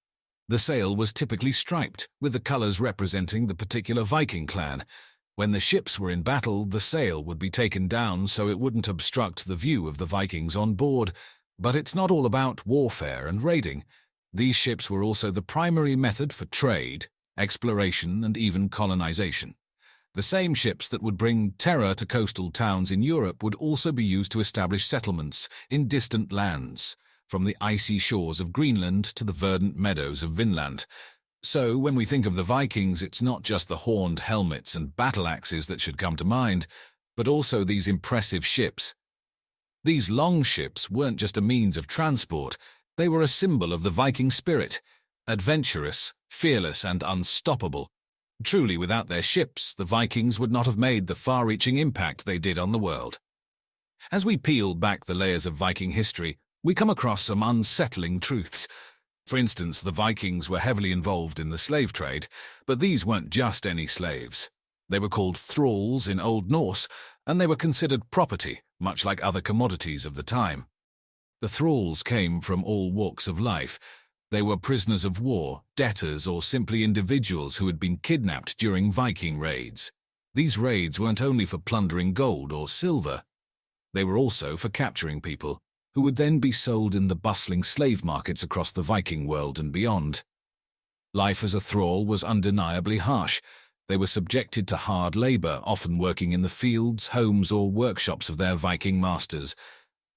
The sail was typically striped, with the colors representing the particular Viking clan. When the ships were in battle, the sail would be taken down so it wouldn't obstruct the view of the Vikings on board. But it's not all about warfare and raiding. These ships were also the primary method for trade, exploration, and even colonization. The same ships that would bring terror to coastal towns in Europe would also be used to establish settlements in distant lands, from the icy shores of Greenland to the verdant meadows of Vinland. So, when we think of the Vikings, it's not just the horned helmets and battle axes that should come to mind, but also these impressive ships. These long ships weren't just a means of transport, they were a symbol of the Viking spirit, adventurous, fearless, and unstoppable. Truly, without their ships, the Vikings would not have made the far-reaching impact they did on the world. As we peel back the layers of Viking history, we come across some unsettling truths. For instance, the Vikings were heavily involved in the slave trade, but these weren't just any slaves. They were called thralls in Old Norse, and they were considered property, much like other commodities of the time. The thralls came from all walks of life. They were prisoners of war, debtors, or simply individuals who had been kidnapped during Viking raids. These raids weren't only for plundering gold or silver. They were also for capturing people, who would then be sold in the bustling slave markets across the Viking world and beyond. Life as a thrall was undeniably harsh. They were subjected to hard labor, often working in the fields, homes, or workshops of their Viking masters.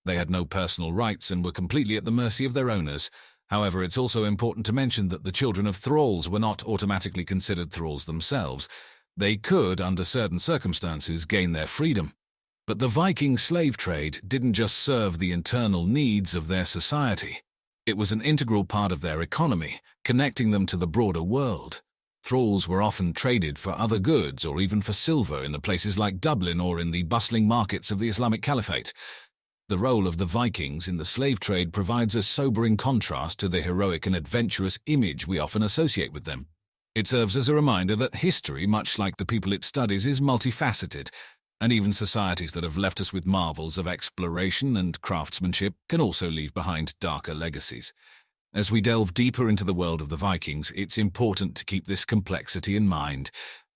They had no personal rights and were completely at the mercy of their owners. However, it's also important to mention that the children of thralls were not automatically considered thralls themselves. They could, under certain circumstances, gain their freedom. But the Viking slave trade didn't just serve the internal needs of their society. It was an integral part of their economy, connecting them to the broader world. Thralls were often traded for other goods or even for silver in the places like Dublin or in the bustling markets of the Islamic Caliphate. The role of the Vikings in the slave trade provides a sobering contrast to the heroic and adventurous image we often associate with them. It serves as a reminder that history, much like the people it studies, is multifaceted, and even societies that have left us with marvels of exploration and craftsmanship can also leave behind darker legacies. As we delve deeper into the world of the Vikings, it's important to keep this complexity in mind.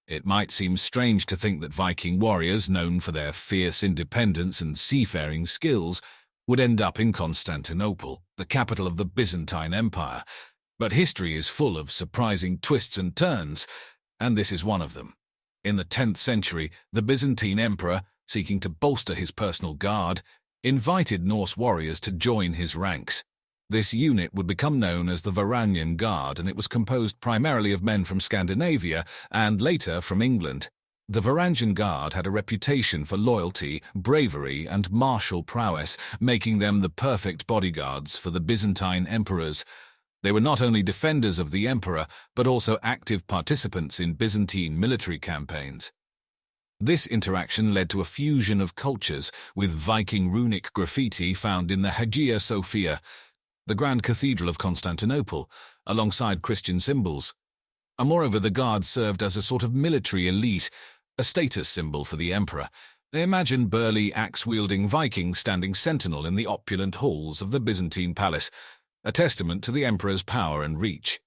It might seem strange to think that Viking warriors, known for their fierce independence and seafaring skills, would end up in Constantinople, the capital of the Byzantine Empire. But history is full of surprising twists and turns, and this is one of them. In the 10th century, the Byzantine emperor, seeking to bolster his personal guard, invited Norse warriors to join his ranks. This unit would become known as the Varangian Guard, and it was composed primarily of men from Scandinavia and later from England. The Varangian Guard had a reputation for loyalty, bravery, and martial prowess, making them the perfect bodyguards for the Byzantine emperors. They were not only defenders of the emperor, but also active participants in Byzantine military campaigns. This interaction led to a fusion of cultures, with Viking runic graffiti found in the Hagia Sophia, the Grand Cathedral of Constantinople, alongside Christian symbols. And moreover, the Guard served as a sort of military elite, a status symbol for the emperor. They imagined burly, axe-wielding Vikings standing sentinel in the opulent halls of the Byzantine palace, a testament to the emperor's power and reach.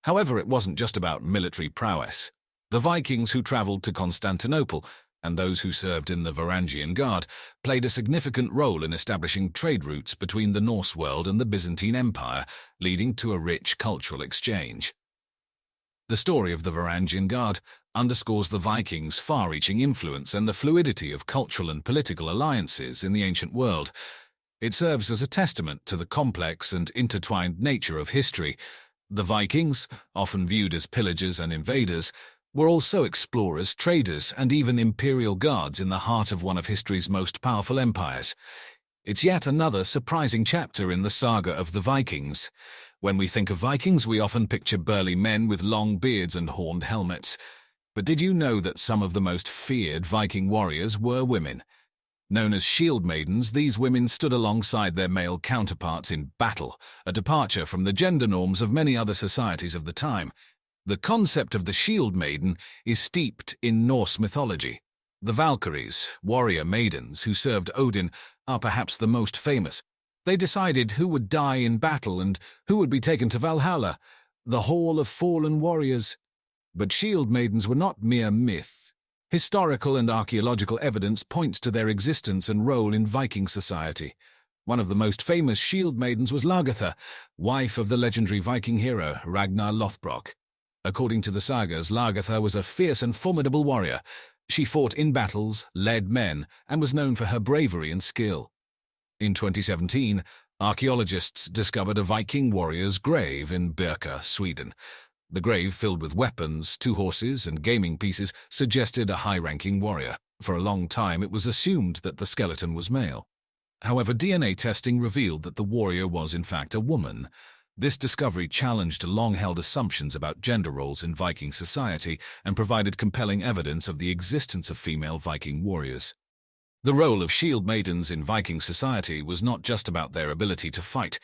However, it wasn't just about military prowess. The Vikings who travelled to Constantinople, and those who served in the Varangian Guard, played a significant role in establishing trade routes between the Norse world and the Byzantine Empire, leading to a rich cultural exchange. The story of the Varangian Guard underscores the Vikings' far-reaching influence and the fluidity of cultural and political alliances in the ancient world. It serves as a testament to the complex and intertwined nature of history. The Vikings, often viewed as pillagers and invaders, were also explorers, traders, and even imperial guards in the heart of one of history's most powerful empires. It's yet another surprising chapter in the saga of the Vikings. When we think of Vikings, we often picture burly men with long beards and horned helmets. But did you know that some of the most feared Viking warriors were women? Known as shield maidens, these women stood alongside their male counterparts in battle, a departure from the gender norms of many other societies of the time. The concept of the shield maiden is steeped in Norse mythology. The Valkyries, warrior maidens who served Odin, are perhaps the most famous. They decided who would die in battle and who would be taken to Valhalla, the hall of fallen warriors. But shield maidens were not mere myth. Historical and archaeological evidence points to their existence and role in Viking society. One of the most famous shield maidens was Lagertha, wife of the legendary Viking hero Ragnar Lothbrok. According to the sagas, Lagertha was a fierce and formidable warrior. She fought in battles, led men, and was known for her bravery and skill. In 2017, archaeologists discovered a Viking warrior's grave in Birka, Sweden. The grave, filled with weapons, 2 horses, and gaming pieces, suggested a high-ranking warrior. For a long time, it was assumed that the skeleton was male. However, DNA testing revealed that the warrior was in fact a woman. This discovery challenged long-held assumptions about gender roles in Viking society and provided compelling evidence of the existence of female Viking warriors. The role of shield maidens in Viking society was not just about their ability to fight.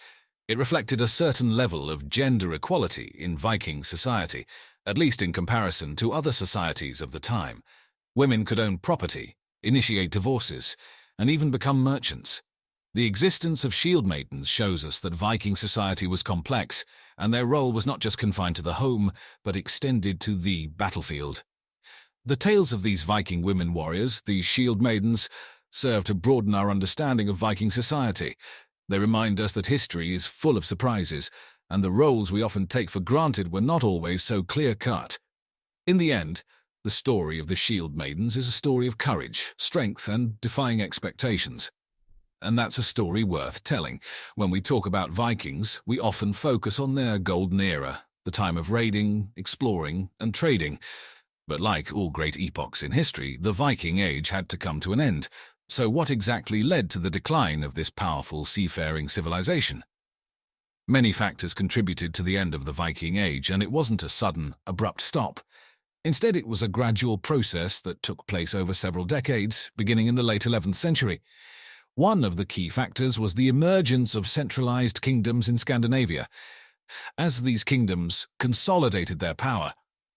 It reflected a certain level of gender equality in Viking society, at least in comparison to other societies of the time. Women could own property, initiate divorces, and even become merchants. The existence of shield maidens shows us that Viking society was complex, and their role was not just confined to the home, but extended to the battlefield. The tales of these Viking women warriors, these shield maidens, serve to broaden our understanding of Viking society. They remind us that history is full of surprises, and the roles we often take for granted were not always so clear-cut. In the end, the story of the shield maidens is a story of courage, strength, and defying expectations. And that's a story worth telling. When we talk about Vikings, we often focus on their golden era, the time of raiding, exploring, and trading. But like all great epochs in history, the Viking Age had to come to an end. So what exactly led to the decline of this powerful seafaring civilization? Many factors contributed to the end of the Viking Age, and it wasn't a sudden, abrupt stop. Instead, it was a gradual process that took place over several decades, beginning in the late 11th century. One of the key factors was the emergence of centralized kingdoms in Scandinavia. As these kingdoms consolidated their power,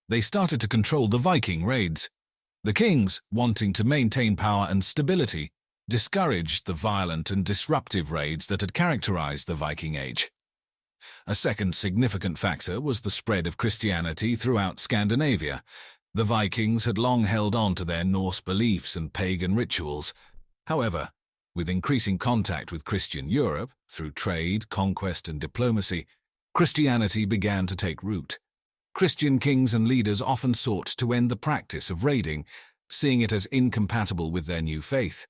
they started to control the Viking raids. The kings, wanting to maintain power and stability, discouraged the violent and disruptive raids that had characterized the Viking Age. A second significant factor was the spread of Christianity throughout Scandinavia. The Vikings had long held on to their Norse beliefs and pagan rituals. However, with increasing contact with Christian Europe, through trade, conquest, and diplomacy, Christianity began to take root. Christian kings and leaders often sought to end the practice of raiding, seeing it as incompatible with their new faith.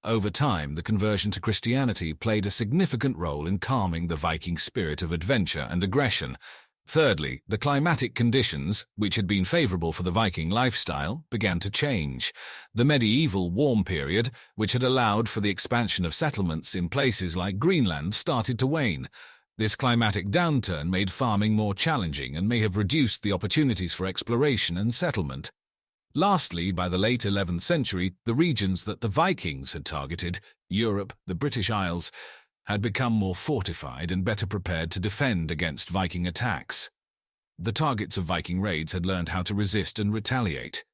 Over time, the conversion to Christianity played a significant role in calming the Viking spirit of adventure and aggression. Thirdly, the climatic conditions, which had been favorable for the Viking lifestyle, began to change. The medieval warm period, which had allowed for the expansion of settlements in places like Greenland, started to wane. This climatic downturn made farming more challenging and may have reduced the opportunities for exploration and settlement. Lastly, by the late 11th century, the regions that the Vikings had targeted, Europe, the British Isles, had become more fortified and better prepared to defend against Viking attacks. The targets of Viking raids had learned how to resist and retaliate.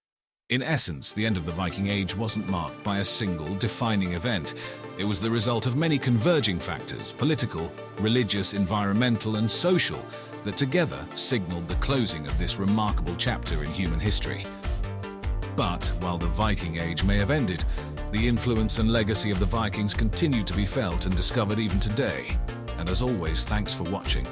In essence, the end of the Viking Age wasn't marked by a single defining event. It was the result of many converging factors, political, religious, environmental, and social, that together signaled the closing of this remarkable chapter in human history. But while the Viking Age may have ended, the influence and legacy of the Vikings continue to be felt and discovered even today. And as always, thanks for watching.